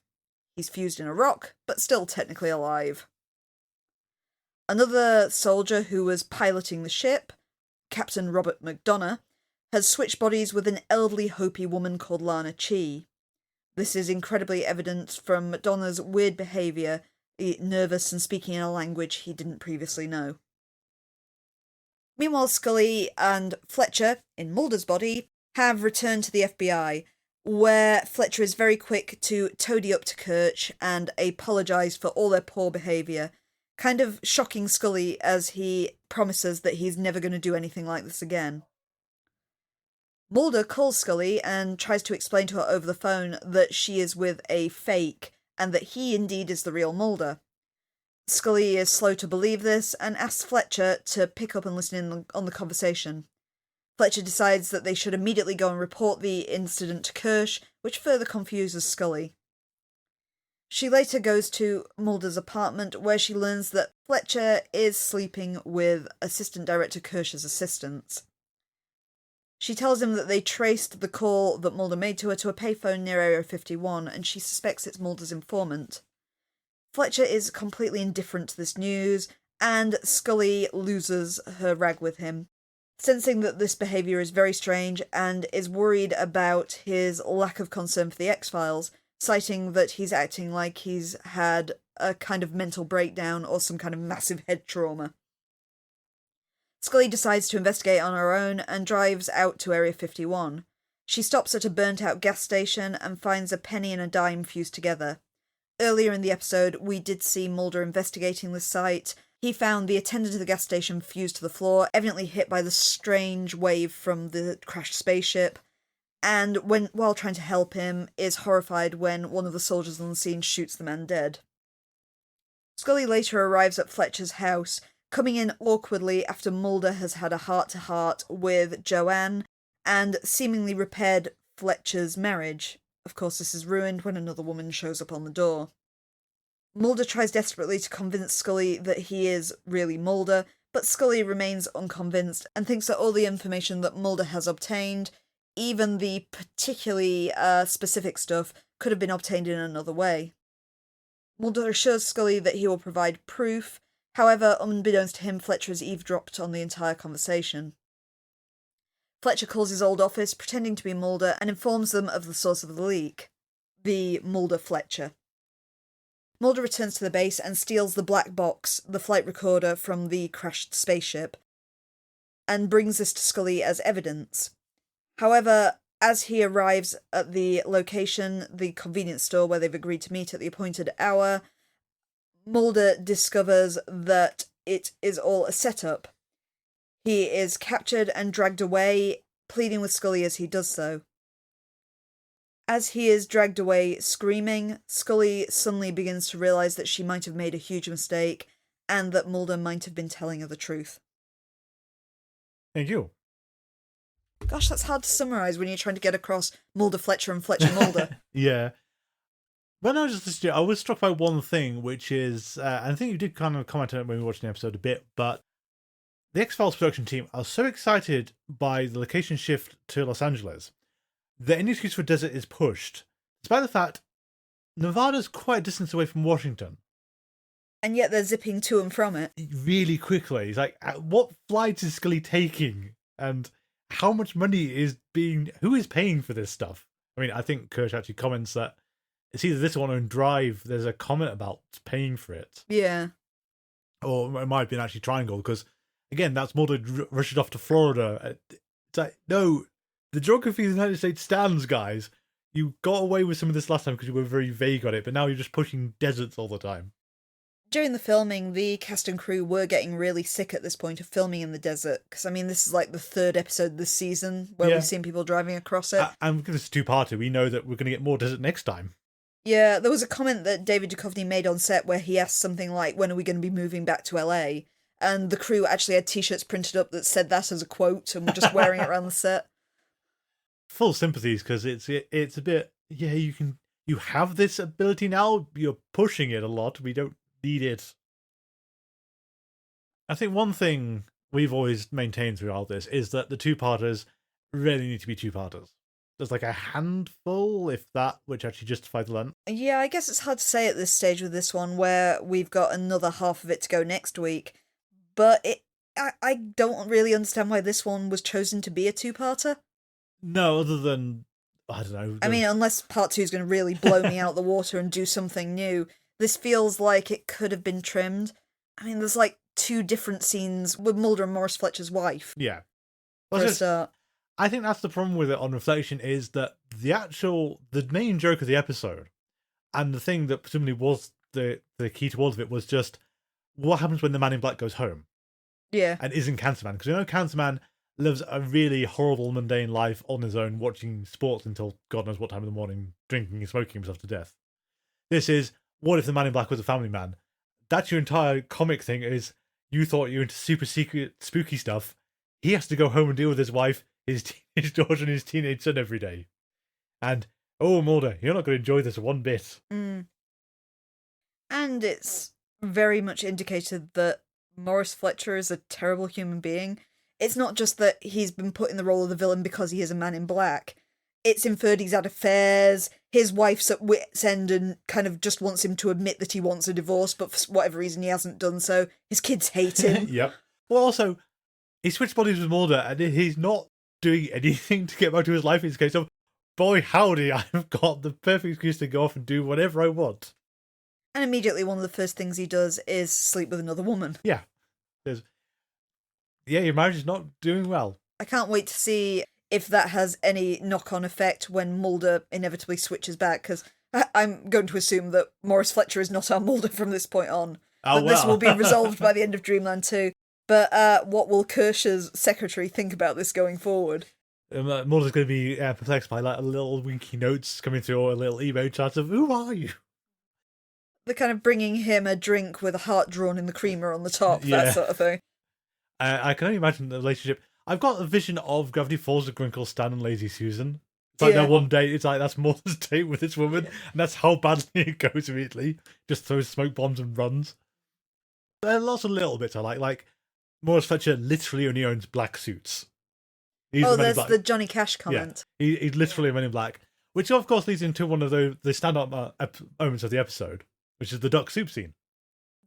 He's fused in a rock, but still technically alive. Another soldier who was piloting the ship, Captain Robert McDonough, has switched bodies with an elderly Hopi woman called Lana Chi. This is incredibly evident from McDonough's weird behaviour, nervous and speaking in a language he didn't previously know. Meanwhile, Scully and Fletcher, in Mulder's body, have returned to the FBI, where Fletcher is very quick to toady up to Kirch and apologise for all their poor behaviour, kind of shocking Scully as he promises that he's never going to do anything like this again. Mulder calls Scully and tries to explain to her over the phone that she is with a fake and that he indeed is the real Mulder. Scully is slow to believe this and asks Fletcher to pick up and listen in on the conversation. Fletcher decides that they should immediately go and report the incident to Kirsch, which further confuses Scully. She later goes to Mulder's apartment where she learns that Fletcher is sleeping with Assistant Director Kirsch's assistants. She tells him that they traced the call that Mulder made to her to a payphone near Area 51 and she suspects it's Mulder's informant. Fletcher is completely indifferent to this news and Scully loses her rag with him, sensing that this behaviour is very strange and is worried about his lack of concern for the X-Files, citing that he's acting like he's had a kind of mental breakdown or some kind of massive head trauma. Scully decides to investigate on her own and drives out to Area 51. She stops at a burnt-out gas station and finds a penny and a dime fused together. Earlier in the episode, we did see Mulder investigating the site. He found the attendant of the gas station fused to the floor, evidently hit by the strange wave from the crashed spaceship, and while trying to help him, is horrified when one of the soldiers on the scene shoots the man dead. Scully later arrives at Fletcher's house, coming in awkwardly after Mulder has had a heart-to-heart with Joanne and seemingly repaired Fletcher's marriage. Of course, this is ruined when another woman shows up on the door. Mulder tries desperately to convince Scully that he is really Mulder, but Scully remains unconvinced and thinks that all the information that Mulder has obtained, even the particularly specific stuff, could have been obtained in another way. Mulder assures Scully that he will provide proof. However, unbeknownst to him, Fletcher has eavesdropped on the entire conversation. Fletcher calls his old office, pretending to be Mulder, and informs them of the source of the leak. The Mulder-Fletcher. Mulder returns to the base and steals the black box, the flight recorder from the crashed spaceship, and brings this to Scully as evidence. However, as he arrives at the location, the convenience store where they've agreed to meet at the appointed hour, Mulder discovers that it is all a setup. He is captured and dragged away, pleading with Scully as he does so. As he is dragged away screaming, Scully suddenly begins to realise that she might have made a huge mistake and that Mulder might have been telling her the truth. Thank you. Gosh, that's hard to summarise when you're trying to get across Mulder Fletcher and Fletcher Mulder. Yeah. When I was just listening, I was struck by one thing, which is, I think you did kind of comment on it when we were watching the episode a bit, but the X-Files production team are so excited by the location shift to Los Angeles that any excuse for desert is pushed, despite the fact Nevada's quite a distance away from Washington. And yet they're zipping to and from it. Really quickly. It's like, what flights is Scully taking? And how much money is who is paying for this stuff? I mean, I think Kirsch actually comments that it's either this one or in Drive, there's a comment about paying for it. Yeah. Or it might have been actually Triangle, because, again, that's Mulder rushes off to Florida. It's like, no, the geography of the United States stands, guys. You got away with some of this last time because you were very vague on it, but now you're just pushing deserts all the time. During the filming, the cast and crew were getting really sick at this point of filming in the desert, because, I mean, this is like the third episode this season where we've seen people driving across it. And because it's a two-parter, we know that we're going to get more desert next time. Yeah, there was a comment that David Duchovny made on set where he asked something like, when are we going to be moving back to LA? And the crew actually had t-shirts printed up that said that as a quote and were just wearing it around the set. Full sympathies, because it's a bit, you have this ability now, you're pushing it a lot, we don't need it. I think one thing we've always maintained throughout this is that the two-parters really need to be two-parters. There's like a handful, if that, which actually justify the length. Yeah, I guess it's hard to say at this stage with this one, where we've got another half of it to go next week. But I don't really understand why this one was chosen to be a two-parter. No, other than, I don't know. I mean, unless part 2 is going to really blow me out the water and do something new. This feels like it could have been trimmed. I mean, there's like 2 different scenes with Mulder and Morris Fletcher's wife. Yeah. For a start. I think that's the problem with it on reflection, is that the main joke of the episode, and the thing that presumably was the key to all of it, was just what happens when the man in black goes home. Yeah. And isn't Cancerman. Because we know Cancerman lives a really horrible, mundane life on his own, watching sports until God knows what time in the morning, drinking and smoking himself to death. This is, what if the man in black was a family man? That's your entire comic thing, is you thought you were into super secret, spooky stuff. He has to go home and deal with his wife, his teenage daughter, and his teenage son every day. And, oh, Mulder, you're not going to enjoy this one bit. Mm. And it's very much indicated that Morris Fletcher is a terrible human being. It's not just that he's been put in the role of the villain because he is a man in black. It's inferred he's had affairs, his wife's at wit's end and kind of just wants him to admit that he wants a divorce, but for whatever reason he hasn't done so. His kids hate him. Yep. Well, also, he switched bodies with Mulder, and he's not doing anything to get back to his life. In this case of, boy howdy, I've got the perfect excuse to go off and do whatever I want. And immediately one of the first things he does is sleep with another woman. Yeah. Your marriage is not doing well. I can't wait to see if that has any knock-on effect when Mulder inevitably switches back, because I'm going to assume that Morris Fletcher is not our Mulder from this point on. This will be resolved by the end of Dreamland 2. But what will Kirsch's secretary think about this going forward? Mulder's going to be perplexed by like little winky notes coming through, or a little email chat of, who are you? They're kind of bringing him a drink with a heart drawn in the creamer on the top, that sort of thing. I can only imagine the relationship. I've got a vision of Gravity Falls with Grinkle, Stan, and Lazy Susan. It's like that one date, it's like that's Mulder's date with this woman, and that's how badly it goes immediately. Just throws smoke bombs and runs. There are lots of little bits I like Morris Fletcher literally only owns black suits. There's the Johnny Cash comment. Yeah. He's literally a Man in Black, which of course leads into one of the stand-up moments of the episode, which is the duck soup scene.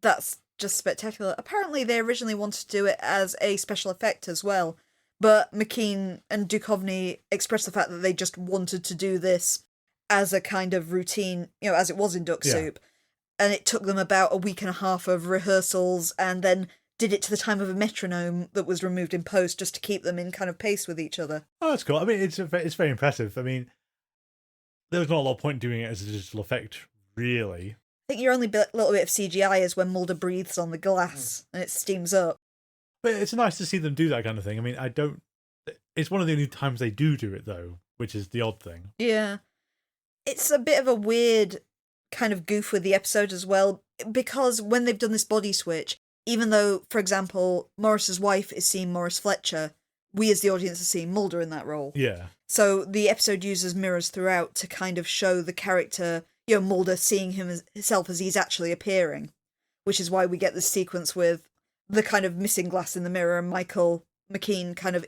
That's just spectacular. Apparently they originally wanted to do it as a special effect as well, but McKean and Duchovny expressed the fact that they just wanted to do this as a kind of routine, as it was in Duck Soup. and it took them about a week and a half of rehearsals, and then did it to the time of a metronome that was removed in post just to keep them in kind of pace with each other. Oh, that's cool. I mean, it's very impressive. I mean, there was not a lot of point doing it as a digital effect, really. I think your only little bit of CGI is when Mulder breathes on the glass and it steams up. But it's nice to see them do that kind of thing. I mean, it's one of the only times they do it, though, which is the odd thing. Yeah. It's a bit of a weird kind of goof with the episode as well, because when they've done this body switch, even though, for example, Morris's wife is seeing Morris Fletcher, we as the audience are seeing Mulder in that role. Yeah. So the episode uses mirrors throughout to kind of show the character, you know, Mulder seeing himself as he's actually appearing, which is why we get this sequence with the kind of missing glass in the mirror and Michael McKean kind of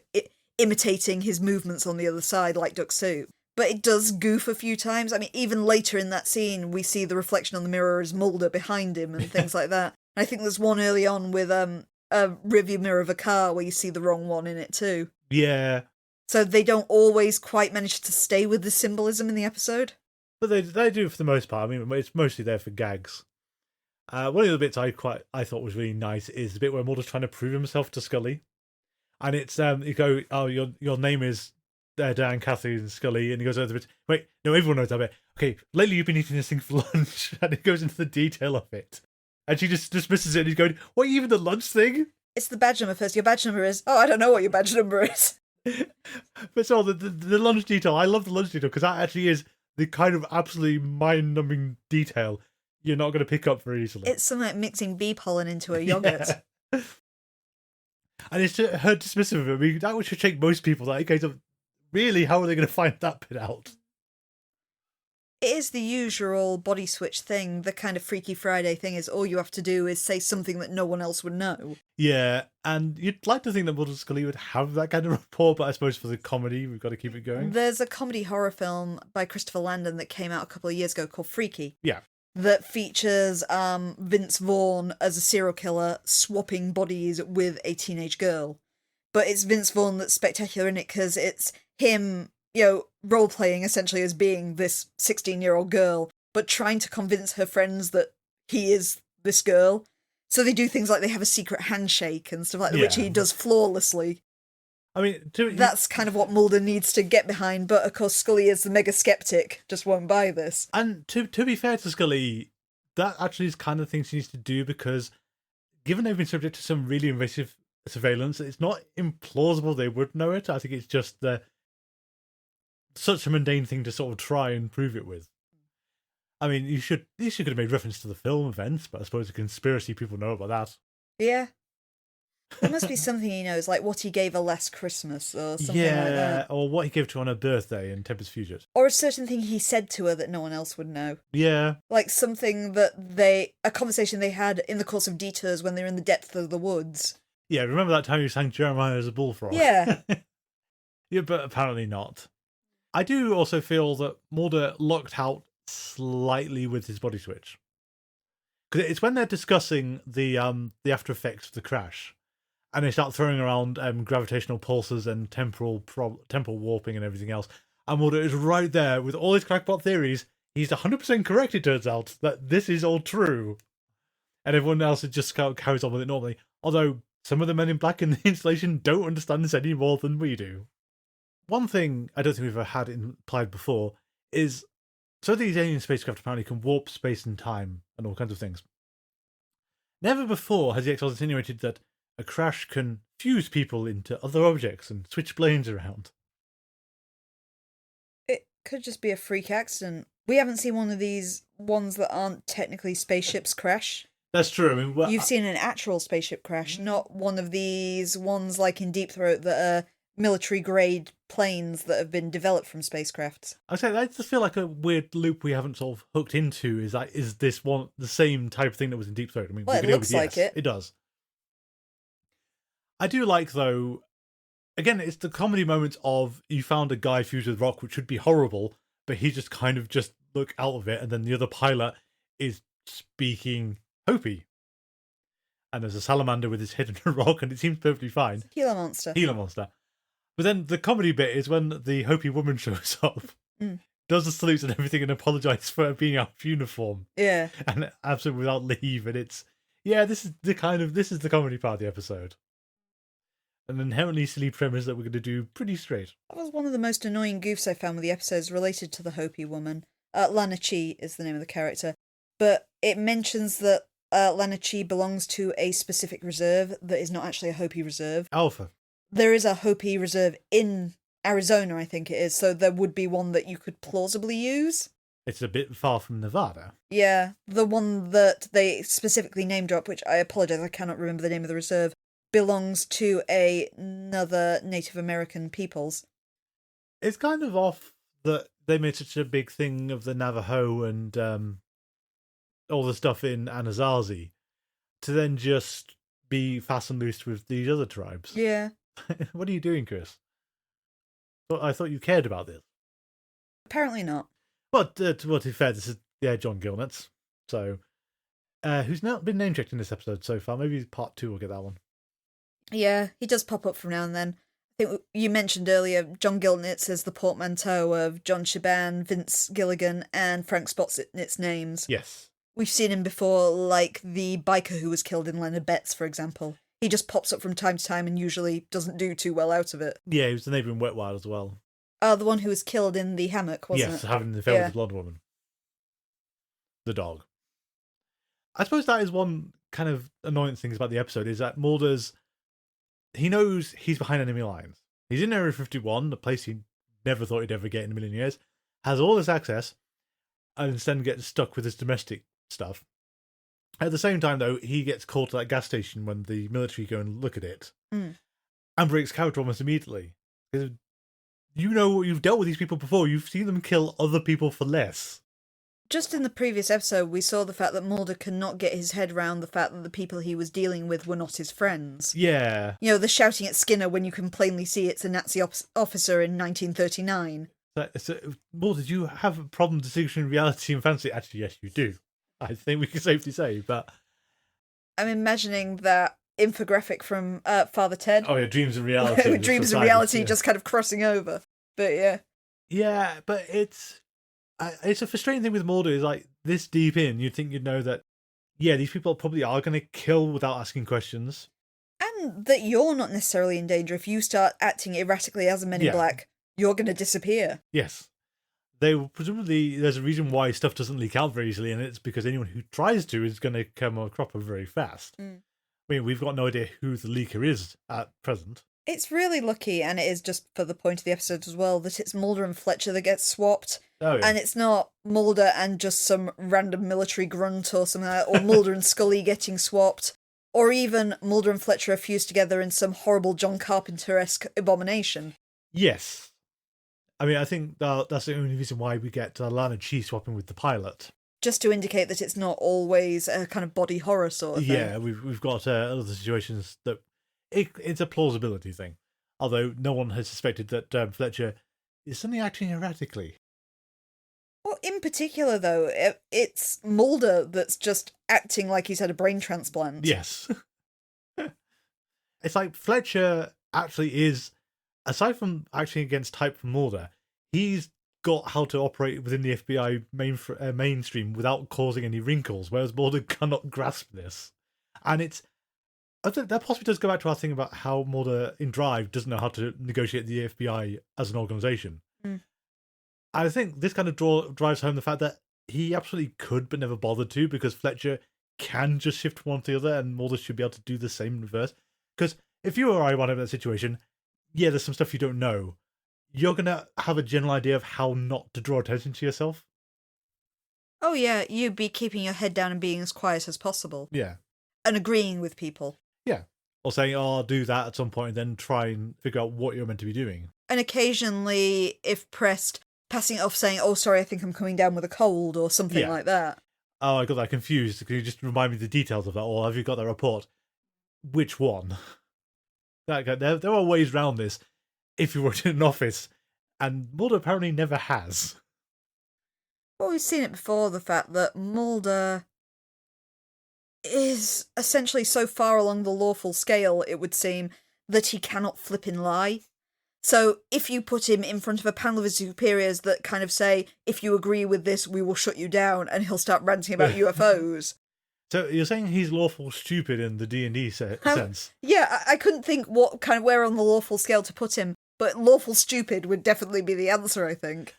imitating his movements on the other side like Duck Soup. But it does goof a few times. I mean, even later in that scene, we see the reflection on the mirror as Mulder behind him and things like that. And I think there's one early on with a rearview mirror of a car where you see the wrong one in it too. Yeah. So they don't always quite manage to stay with the symbolism in the episode. But they do for the most part. I mean, it's mostly there for gags. One of the bits I thought was really nice is the bit where Mulder's trying to prove himself to Scully. And it's, you go, oh, your name is Dan, Kathleen, Scully, and he goes over the bit, wait, no, everyone knows that bit. Okay, lately you've been eating this thing for lunch, and it goes into the detail of it. And she just dismisses it, and he's going, what, even the lunch thing? It's the badge number first. Your badge number is, oh, I don't know what your badge number is. But so the lunch detail, I love the lunch detail, because that actually is the kind of absolutely mind-numbing detail you're not going to pick up very easily. It's something like mixing bee pollen into a yogurt. Yeah. And it's just her dismissive of it. I mean, that would shake most people. That case of, really, how are they going to find that bit out? It is the usual body switch thing. The kind of Freaky Friday thing is all you have to do is say something that no one else would know. Yeah, and you'd like to think that Mulder and Scully would have that kind of rapport, but I suppose for the comedy, we've got to keep it going. There's a comedy horror film by Christopher Landon that came out a couple of years ago called Freaky. Yeah. That features Vince Vaughn as a serial killer swapping bodies with a teenage girl. But it's Vince Vaughn that's spectacular in it because it's him, you know, role-playing essentially as being this 16-year-old girl, but trying to convince her friends that he is this girl. So they do things like they have a secret handshake and stuff like that, which he does flawlessly. I mean, that's kind of what Mulder needs to get behind, but of course Scully is the mega skeptic, just won't buy this. And to be fair to Scully, that actually is kind of thing she needs to do, because given they've been subject to some really invasive surveillance, it's not implausible they would know it. I think it's just such a mundane thing to sort of try and prove it with. I mean, you should have made reference to the film events, but I suppose the conspiracy people know about that. Yeah. There must be something he knows, like what he gave her last Christmas or something like that. Or what he gave to her on her birthday in Tempest Fugit. Or a certain thing he said to her that no one else would know. Yeah. Like something that a conversation they had in the course of detours when they were in the depth of the woods. Yeah, remember that time you sang Jeremiah as a bullfrog? Yeah. Yeah, but apparently not. I do also feel that Mulder lucked out slightly with his body switch. Because it's when they're discussing the after effects of the crash, and they start throwing around gravitational pulses and temporal warping and everything else, and Mulder is right there with all his crackpot theories. He's 100% correct, it turns out, that this is all true. And everyone else just carries on with it normally. Although some of the men in black in the installation don't understand this any more than we do. One thing I don't think we've ever had implied before is, so these alien spacecraft apparently can warp space and time and all kinds of things. Never before has the X-Files insinuated that a crash can fuse people into other objects and switch planes around. It could just be a freak accident. We haven't seen one of these ones that aren't technically spaceships crash. That's true. I mean, you've seen an actual spaceship crash, not one of these ones like in Deep Throat that are military-grade planes that have been developed from spacecrafts. I just feel like a weird loop we haven't sort of hooked into. Is this one the same type of thing that was in Deep Throat? I mean, well, it looks like it. It does. I do like, though, again, it's the comedy moments of you found a guy fused with rock, which should be horrible, but he just kind of just look out of it, and then the other pilot is speaking Hopi. And there's a salamander with his head in a rock, and it seems perfectly fine. Gila monster. Gila monster. But then the comedy bit is when the Hopi woman shows up does the salutes and everything and apologizes for being out of uniform Yeah. and absolutely without leave. And it's, yeah, this is the comedy part of the episode. An inherently silly premise that we're going to do pretty straight. That was one of the most annoying goofs I found with the episodes related to the Hopi woman. Lana Chi is the name of the character. But it mentions that Lana Chi belongs to a specific reserve that is not actually a Hopi reserve. Alpha. There is a Hopi reserve in Arizona, I think it is, so there would be one that you could plausibly use. It's a bit far from Nevada. Yeah, the one that they specifically name drop, which I apologise, I cannot remember the name of the reserve, belongs to another Native American peoples. It's kind of off that they made such a big thing of the Navajo and all the stuff in Anasazi to then just be fast and loose with these other tribes. Yeah. What are you doing, Chris? I thought you cared about this. Apparently not. But to be fair, this is John Gilnet's. So, who's not been name checked in this episode so far? Maybe part 2 will get that one. Yeah, he does pop up from now and then. I think you mentioned earlier, John Gilnitz is the portmanteau of John Shaban, Vince Gilligan, and Frank Spotnitz names. Yes. We've seen him before, like the biker who was killed in Leonard Betts, for example. He just pops up from time to time and usually doesn't do too well out of it. Yeah, he was the neighbour in Wet Wild as well. The one who was killed in the hammock, wasn't it? Yes, having the affair with the blonde woman. The dog. I suppose that is one kind of annoying thing about the episode, is that Mulder's... He knows he's behind enemy lines. He's in Area 51, a place he never thought he'd ever get in a million years, has all this access, and instead gets stuck with his domestic stuff. At the same time, though, he gets called to that gas station when the military go and look at it, and breaks character almost immediately. You know, you've dealt with these people before. You've seen them kill other people for less. Just in the previous episode, we saw the fact that Mulder cannot get his head around the fact that the people he was dealing with were not his friends. Yeah. You know, the shouting at Skinner when you can plainly see it's a Nazi officer in 1939. Mulder, do you have a problem distinguishing reality and fantasy? Actually, yes, you do. I think we can safely say, but... I'm imagining that infographic from Father Ted. Oh, yeah, Dreams and Reality. Dreams and Reality just kind of crossing over. But yeah. Yeah, but it's a frustrating thing with Mulder, is like, this deep in, you'd think you'd know that, yeah, these people probably are going to kill without asking questions. And that you're not necessarily in danger. If you start acting erratically as a Men in Black, you're going to disappear. Yes. Presumably, there's a reason why stuff doesn't leak out very easily, and it's because anyone who tries to is going to come a cropper very fast. I mean, we've got no idea who the leaker is at present. It's really lucky, and it is just for the point of the episode as well, that it's Mulder and Fletcher that get swapped. Oh, yeah. And it's not Mulder and just some random military grunt or something like that, or Mulder and Scully getting swapped, or even Mulder and Fletcher are fused together in some horrible John Carpenter-esque abomination. Yes. I mean, I think that's the only reason why we get Lana Chi swapping with the pilot. Just to indicate that it's not always a kind of body horror sort of thing. Yeah, we've got other situations that it's a plausibility thing. Although no one has suspected that Fletcher is suddenly acting erratically. Well, in particular, though, it's Mulder that's just acting like he's had a brain transplant. Yes. It's like Fletcher actually is, aside from acting against type from Mulder, he's got how to operate within the FBI mainstream without causing any wrinkles, whereas Mulder cannot grasp this. And I think that possibly does go back to our thing about how Mulder in Drive doesn't know how to negotiate the FBI as an organisation. I think this kind of drives home the fact that he absolutely could but never bothered to, because Fletcher can just shift one to the other, and Mulder should be able to do the same in reverse. Because if you or I want in that situation, yeah, there's some stuff you don't know. You're going to have a general idea of how not to draw attention to yourself. Oh yeah, you'd be keeping your head down and being as quiet as possible. Yeah. And agreeing with people. Yeah. Or saying, oh, I'll do that at some point, and then try and figure out what you're meant to be doing. And occasionally, if pressed, passing it off saying, oh, sorry, I think I'm coming down with a cold or something like that. Oh, I got that confused. Can you just remind me the details of that? Or have you got that report? Which one? There are ways around this if you worked in an office, and Mulder apparently never has. Well, we've seen it before, the fact that Mulder is essentially so far along the lawful scale, it would seem, that he cannot flippin' lie. So if you put him in front of a panel of his superiors that kind of say, if you agree with this, we will shut you down, and he'll start ranting about UFOs. So you're saying he's lawful stupid in the D&D sense? Yeah, I couldn't think what kind of where on the lawful scale to put him, but lawful stupid would definitely be the answer, I think.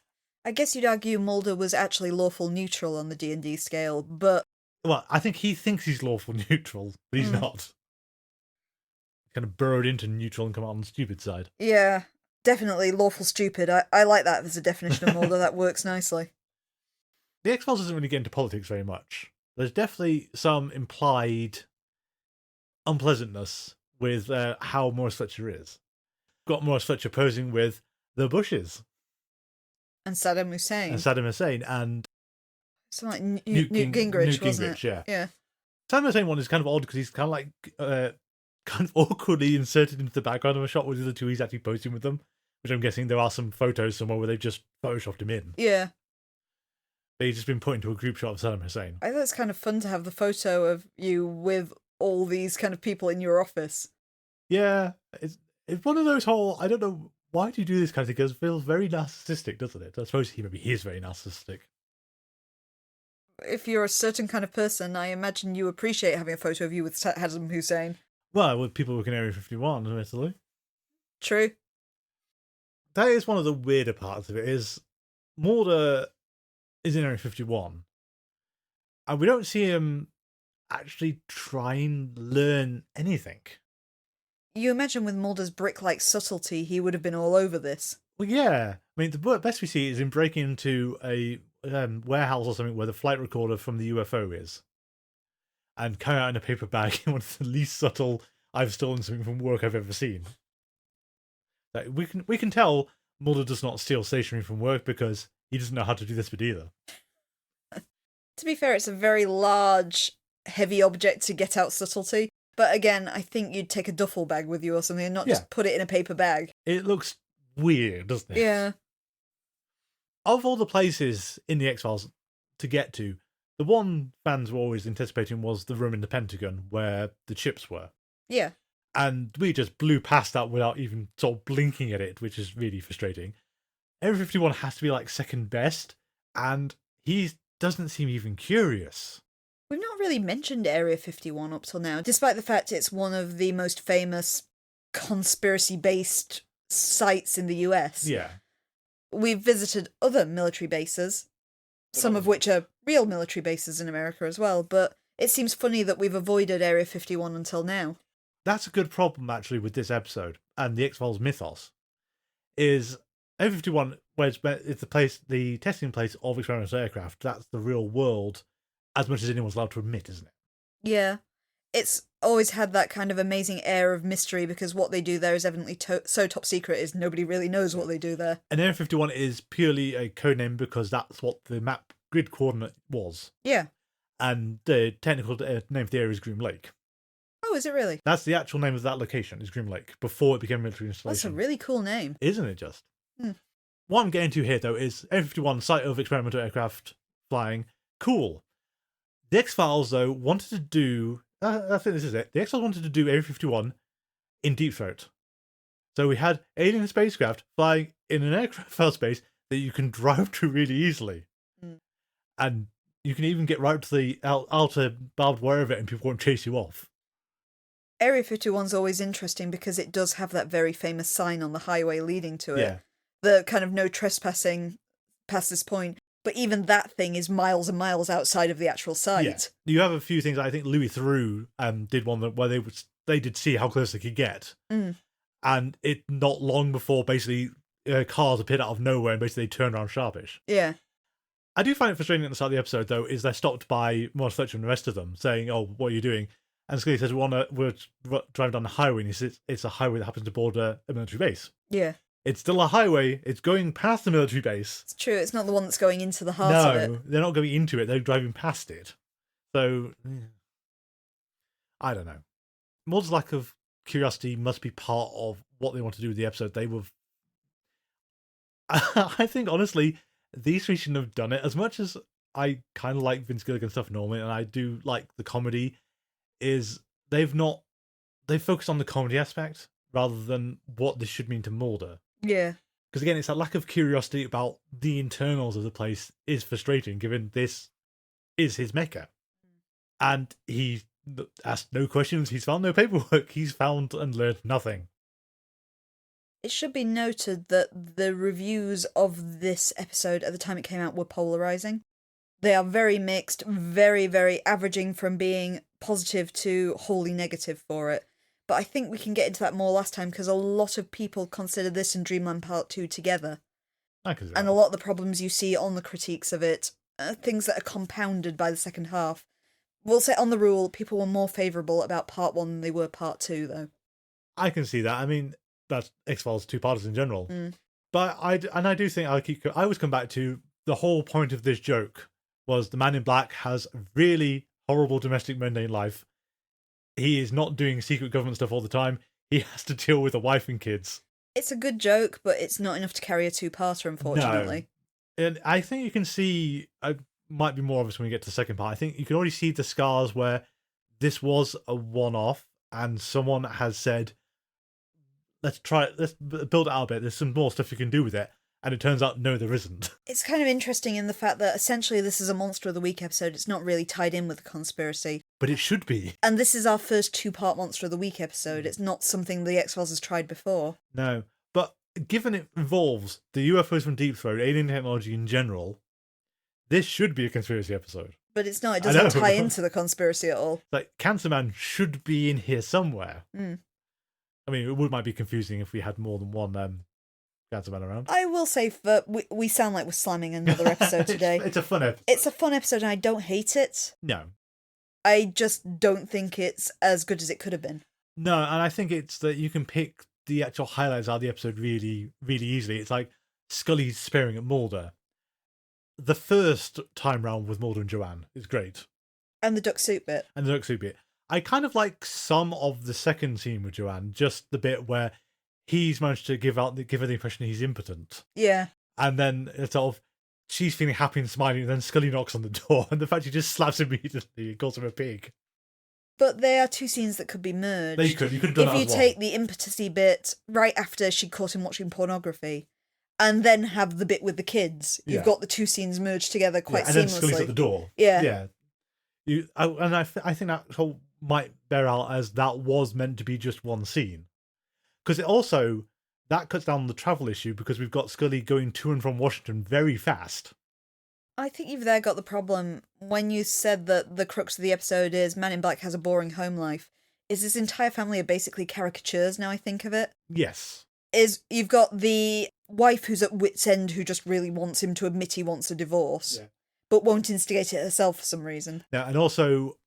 I guess you'd argue Mulder was actually lawful neutral on the D&D scale, but... Well, I think he thinks he's lawful neutral, but he's not. Kind of burrowed into neutral and come out on the stupid side. Yeah, definitely lawful stupid. I like that as a definition of Mulder. That works nicely. The X-Files doesn't really get into politics very much. There's definitely some implied unpleasantness with how Morris Fletcher is. Got Morris Fletcher posing with the Bushes. And Saddam Hussein. And something like Newt Gingrich, wasn't it? Yeah. Saddam Hussein one is kind of odd because he's kind of like kind of awkwardly inserted into the background of a shot with the other two he's actually posing with them, which I'm guessing there are some photos somewhere where they've just photoshopped him in. Yeah. But he's just been put into a group shot of Saddam Hussein. I thought it's kind of fun to have the photo of you with all these kind of people in your office. Yeah, it's one of those whole, I don't know, why do you do this kind of thing? Because it feels very narcissistic, doesn't it? I suppose he is very narcissistic. If you're a certain kind of person, I imagine you appreciate having a photo of you with Saddam Hussein. Well, with people working Area 51, admittedly. True. That is one of the weirder parts of it, is Mulder is in Area 51, and we don't see him actually try and learn anything. You imagine with Mulder's brick-like subtlety, he would have been all over this. Well, yeah. I mean, the best we see is him breaking into a warehouse or something where the flight recorder from the UFO is, and coming out in a paper bag in one of the least subtle "I've stolen something from work" I've ever seen. Like, we can tell Mulder does not steal stationery from work because he doesn't know how to do this bit either. To be fair, it's a very large, heavy object to get out subtlety. But again, I think you'd take a duffel bag with you or something and not just put it in a paper bag. It looks weird, doesn't it? Yeah. Of all the places in the X-Files to get to, the one fans were always anticipating was the room in the Pentagon where the chips were. Yeah. And we just blew past that without even sort of blinking at it, which is really frustrating. Area 51 has to be like second best, and he doesn't seem even curious. We've not really mentioned Area 51 up till now, despite the fact it's one of the most famous conspiracy-based sites in the US. Yeah. We've visited other military bases, some of which are real military bases in America as well, but it seems funny that we've avoided Area 51 until now. That's a good problem, actually, with this episode and the X-Files mythos, is Area 51, where it's the testing place of experimental aircraft. That's the real world, as much as anyone's allowed to admit, isn't it? Yeah. It's always had that kind of amazing air of mystery because what they do there is evidently so top secret is nobody really knows what they do there. And Area 51 is purely a codename because that's what the map grid coordinate was. Yeah. And the technical name of the area is Groom Lake. Oh, is it really? That's the actual name of that location, is Groom Lake, before it became a military installation. That's a really cool name. Isn't it just? Hmm. What I'm getting to here, though, is Area 51, site of experimental aircraft flying. Cool. The X-Files, though, wanted to do... I think this is it. The X-Files wanted to do Area 51 in Deep Throat. So we had alien spacecraft flying in an aircraft space that you can drive to really easily. Mm. And you can even get right to the outer barbed wire of it and people won't chase you off. Area 51's always interesting because it does have that very famous sign on the highway leading to it. Yeah. The kind of no trespassing past this point. But even that thing is miles and miles outside of the actual site. Yeah. You have a few things. I think Louis Theroux did one where they did see how close they could get. Mm. And it not long before basically cars appeared out of nowhere and basically they turned around sharpish. Yeah. I do find it frustrating at the start of the episode, though, is they're stopped by Morris Fletcher and the rest of them saying, "Oh, what are you doing?" And Scully says, we're driving down the highway, and he says it's a highway that happens to border a military base. Yeah. It's still a highway. It's going past the military base. It's true. It's not the one that's going into the heart of it. No, they're not going into it. They're driving past it. So, I don't know. Mulder's lack of curiosity must be part of what they want to do with the episode. They were... I think, honestly, these three shouldn't have done it. As much as I kind of like Vince Gilligan stuff normally, and I do like the comedy, is they've focused on the comedy aspect rather than what this should mean to Mulder. Yeah. Because again, it's that lack of curiosity about the internals of the place is frustrating, given this is his mecca. And he asked no questions, he's found no paperwork, he's found and learned nothing. It should be noted that the reviews of this episode at the time it came out were polarizing. They are very mixed, very, very averaging from being positive to wholly negative for it. But I think we can get into that more last time because a lot of people consider this and Dreamland Part 2 together. And a lot of the problems you see on the critiques of it are things that are compounded by the second half. We'll say on the rule, people were more favourable about Part 1 than they were Part 2, though. I can see that. I mean, that's X-Files two-parters in general. Mm. But I do think I always come back to the whole point of this joke was the man in black has a really horrible domestic mundane life. He is not doing secret government stuff all the time. He has to deal with a wife and kids. It's a good joke, but it's not enough to carry a two-parter, unfortunately. No. And I think you can see, might be more obvious when we get to the second part. I think you can already see the scars where this was a one-off and someone has said, let's build it out a bit. There's some more stuff you can do with it. And it turns out, no, there isn't. It's kind of interesting in the fact that essentially this is a Monster of the Week episode. It's not really tied in with the conspiracy. But it should be. And this is our first two-part Monster of the Week episode. It's not something the X-Files has tried before. No. But given it involves the UFOs from Deep Throat, alien technology in general, this should be a conspiracy episode. But it's not. It doesn't tie into the conspiracy at all. Like, Cancer Man should be in here somewhere. Mm. I mean, it might be confusing if we had more than one Cancer Man around. I will say that we sound like we're slamming another episode today. It's a fun episode. It's a fun episode and I don't hate it. No. I just don't think it's as good as it could have been. No, and I think it's that you can pick the actual highlights out of the episode really, really easily. It's like Scully sparing at Mulder. The first time round with Mulder and Joanne is great. And the duck soup bit. I kind of like some of the second scene with Joanne, just the bit where he's managed to give her the impression he's impotent. Yeah. And then it's sort of, she's feeling happy and smiling, and then Scully knocks on the door, and the fact she just slaps him immediately and calls him a pig. But they are two scenes that could be merged. You could have done that if you as well. take the impotency bit right after she caught him watching pornography, and then have the bit with the kids, you've got the two scenes merged together quite seamlessly. And then Scully's at the door. Yeah. I think that whole might bear out as that was meant to be just one scene. Because it also, that cuts down the travel issue because we've got Scully going to and from Washington very fast. I think you've there got the problem when you said that the crux of the episode is Man in Black has a boring home life. Is his entire family are basically caricatures now I think of it? Yes. You've got the wife who's at wit's end who just really wants him to admit he wants a divorce, but won't instigate it herself for some reason. Yeah, and also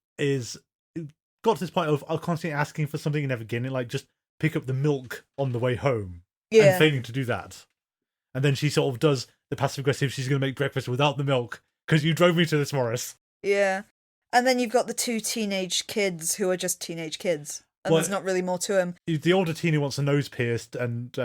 got to this point of constantly asking for something and never getting it, like just pick up the milk on the way home and failing to do that. And then she sort of does the passive-aggressive, she's going to make breakfast without the milk because you drove me to this, Morris. Yeah. And then you've got the two teenage kids who are just teenage kids. And there's not really more to them. The older teen who wants a nose pierced, and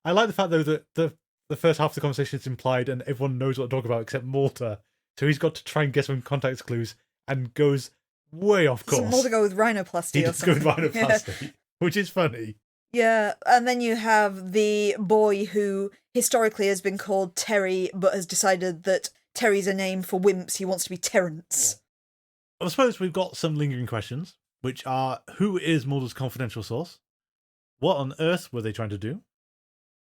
I like the fact, though, that the first half of the conversation is implied and everyone knows what to talk about except Mulder. So he's got to try and get some context clues and goes way off course. Doesn't Mulder go with rhinoplasty or something? He does go with rhinoplasty, which is funny. Yeah, and then you have the boy who historically has been called Terry, but has decided that Terry's a name for wimps. He wants to be Terrence. I suppose we've got some lingering questions, which are, who is Mulder's confidential source? What on earth were they trying to do?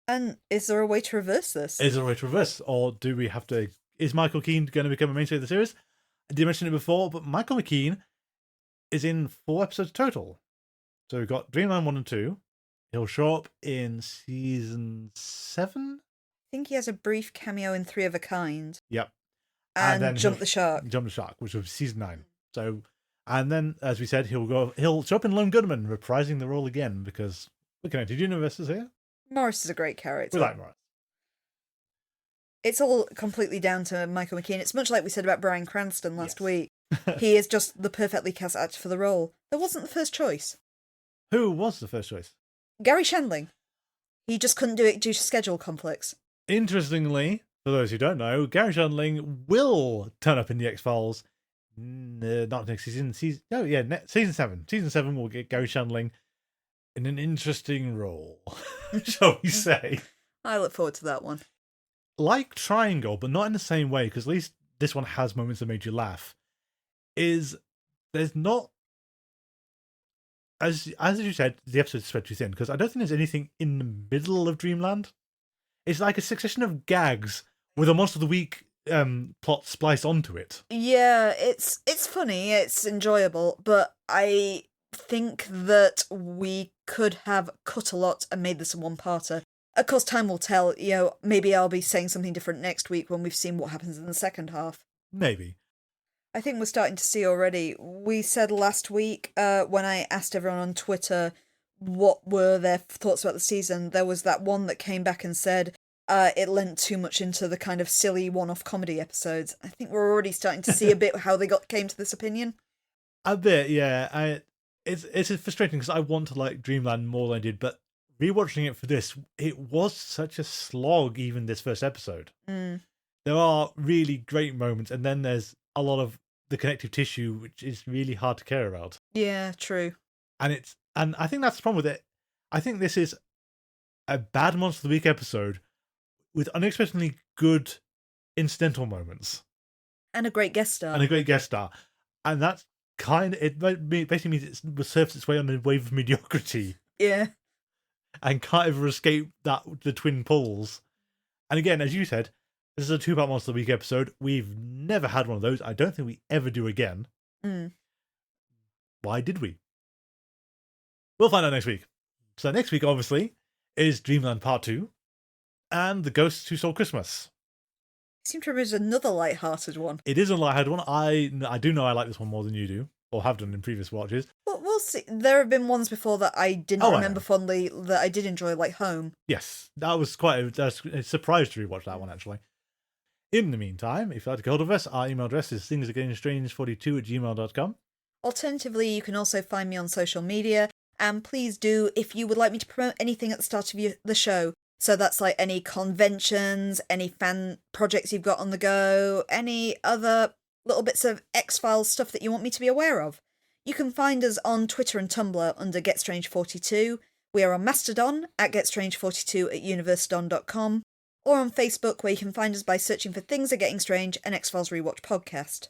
And is there a way to reverse this? Is there a way to reverse? Or do we have to... Is Michael Keane going to become a mainstay of the series? I did mention it before, but Michael McKean is in 4 episodes total. So we've got Dreamland 1 and 2. He'll show up in season 7? I think he has a brief cameo in 3 of a Kind. Yep. And then Jump the Shark. Jump the Shark, which was season 9. So, and then, as we said, he'll show up in Lone Gunman, reprising the role again, because we're connected universes here. Morris is a great character. We like Morris. It's all completely down to Michael McKean. It's much like we said about Bryan Cranston last week. He is just the perfectly cast actor for the role. There wasn't the first choice. Who was the first choice? Gary Shandling. He just couldn't do it due to schedule conflicts. Interestingly, for those who don't know, Gary Shandling will turn up in the X-Files. Not next season. Season 7. Season 7 will get Gary Shandling in an interesting role, shall we say. I look forward to that one. Like Triangle, but not in the same way, because at least this one has moments that made you laugh, is there's not, as you said, the episode's spread too thin, because I don't think there's anything in the middle of Dreamland. It's like a succession of gags with a Monster of the Week plot spliced onto it. Yeah, it's funny, it's enjoyable, but I think that we could have cut a lot and made this a one-parter. Of course, time will tell. Maybe I'll be saying something different next week when we've seen what happens in the second half. Maybe. I think we're starting to see already. We said last week, when I asked everyone on Twitter what were their thoughts about the season, there was that one that came back and said it lent too much into the kind of silly one-off comedy episodes. I think we're already starting to see a bit how they came to this opinion. A bit, yeah. It's frustrating because I want to like Dreamland more than I did, but rewatching it for this, it was such a slog, even this first episode. Mm. There are really great moments, and then there's a lot of the connective tissue, which is really hard to care about. Yeah, true. And I think that's the problem with it. I think this is a bad Monster of the Week episode with unexpectedly good incidental moments. And a great guest star. And that's it basically means it surfs its way on the wave of mediocrity. Yeah. And can't ever escape the twin pulls. And again, as you said, this is a 2-part Monster of the Week episode. We've never had one of those. I don't think we ever do again. Mm. Why did we? We'll find out next week. So next week, obviously, is Dreamland Part 2 and The Ghosts Who Stole Christmas. I seem to remember there's another light-hearted one. It is a light-hearted one. I do know I like this one more than you do, or have done in previous watches. Well, we'll see. There have been ones before that I didn't remember fondly that I did enjoy, like Home. Yes, that was quite a surprise to rewatch that one, actually. In the meantime, if you'd like to get hold of us, our email address is thingsagainstrange42@gmail.com. Alternatively, you can also find me on social media, and please do if you would like me to promote anything at the start of the show. So that's like any conventions, any fan projects you've got on the go, any other little bits of X-Files stuff that you want me to be aware of. You can find us on Twitter and Tumblr under GetStrange42. We are on Mastodon at GetStrange42@universedon.com, or on Facebook, where you can find us by searching for Things Are Getting Strange, an X-Files Rewatch podcast.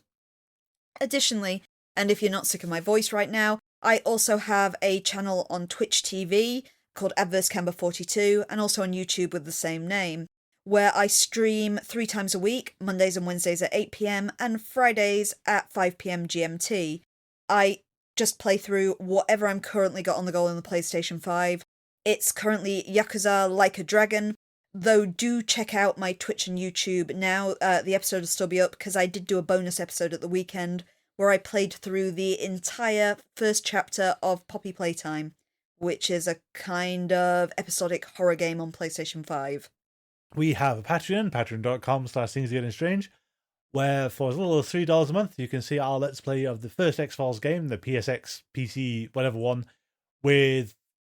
Additionally, and if you're not sick of my voice right now, I also have a channel on Twitch TV called AdverseCamber42, and also on YouTube with the same name, where I stream 3 times a week, Mondays and Wednesdays at 8 PM, and Fridays at 5 PM GMT. I just play through whatever I'm currently got on the go on the PlayStation 5. It's currently Yakuza Like a Dragon, though do check out my Twitch and YouTube now. The episode will still be up, because I did do a bonus episode at the weekend where I played through the entire first chapter of Poppy Playtime, which is a kind of episodic horror game on PlayStation 5. We have a Patreon, patreon.com/thingsgettingstrange, where for as little as $3 a month, you can see our Let's Play of the first X-Files game, the PSX, PC, whatever one, with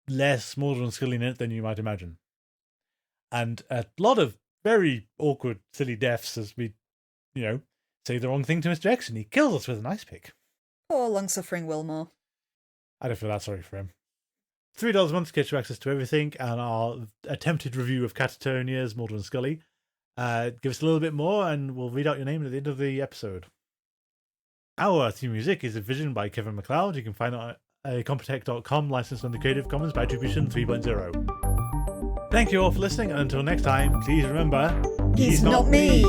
less Mulder and Scully in it than you might imagine. And a lot of very awkward, silly deaths as we, say the wrong thing to Mr. X and he kills us with an ice pick. Poor long-suffering Wilmore. I don't feel that sorry for him. $3 a month gets you access to everything, and our attempted review of Catatonia's Mulder and Scully. Give us a little bit more, and we'll read out your name at the end of the episode. Our theme music is a vision by Kevin MacLeod. You can find it at compotech.com, licensed under Creative Commons by Attribution 3.0. Thank you all for listening, and until next time, please remember, he's not me.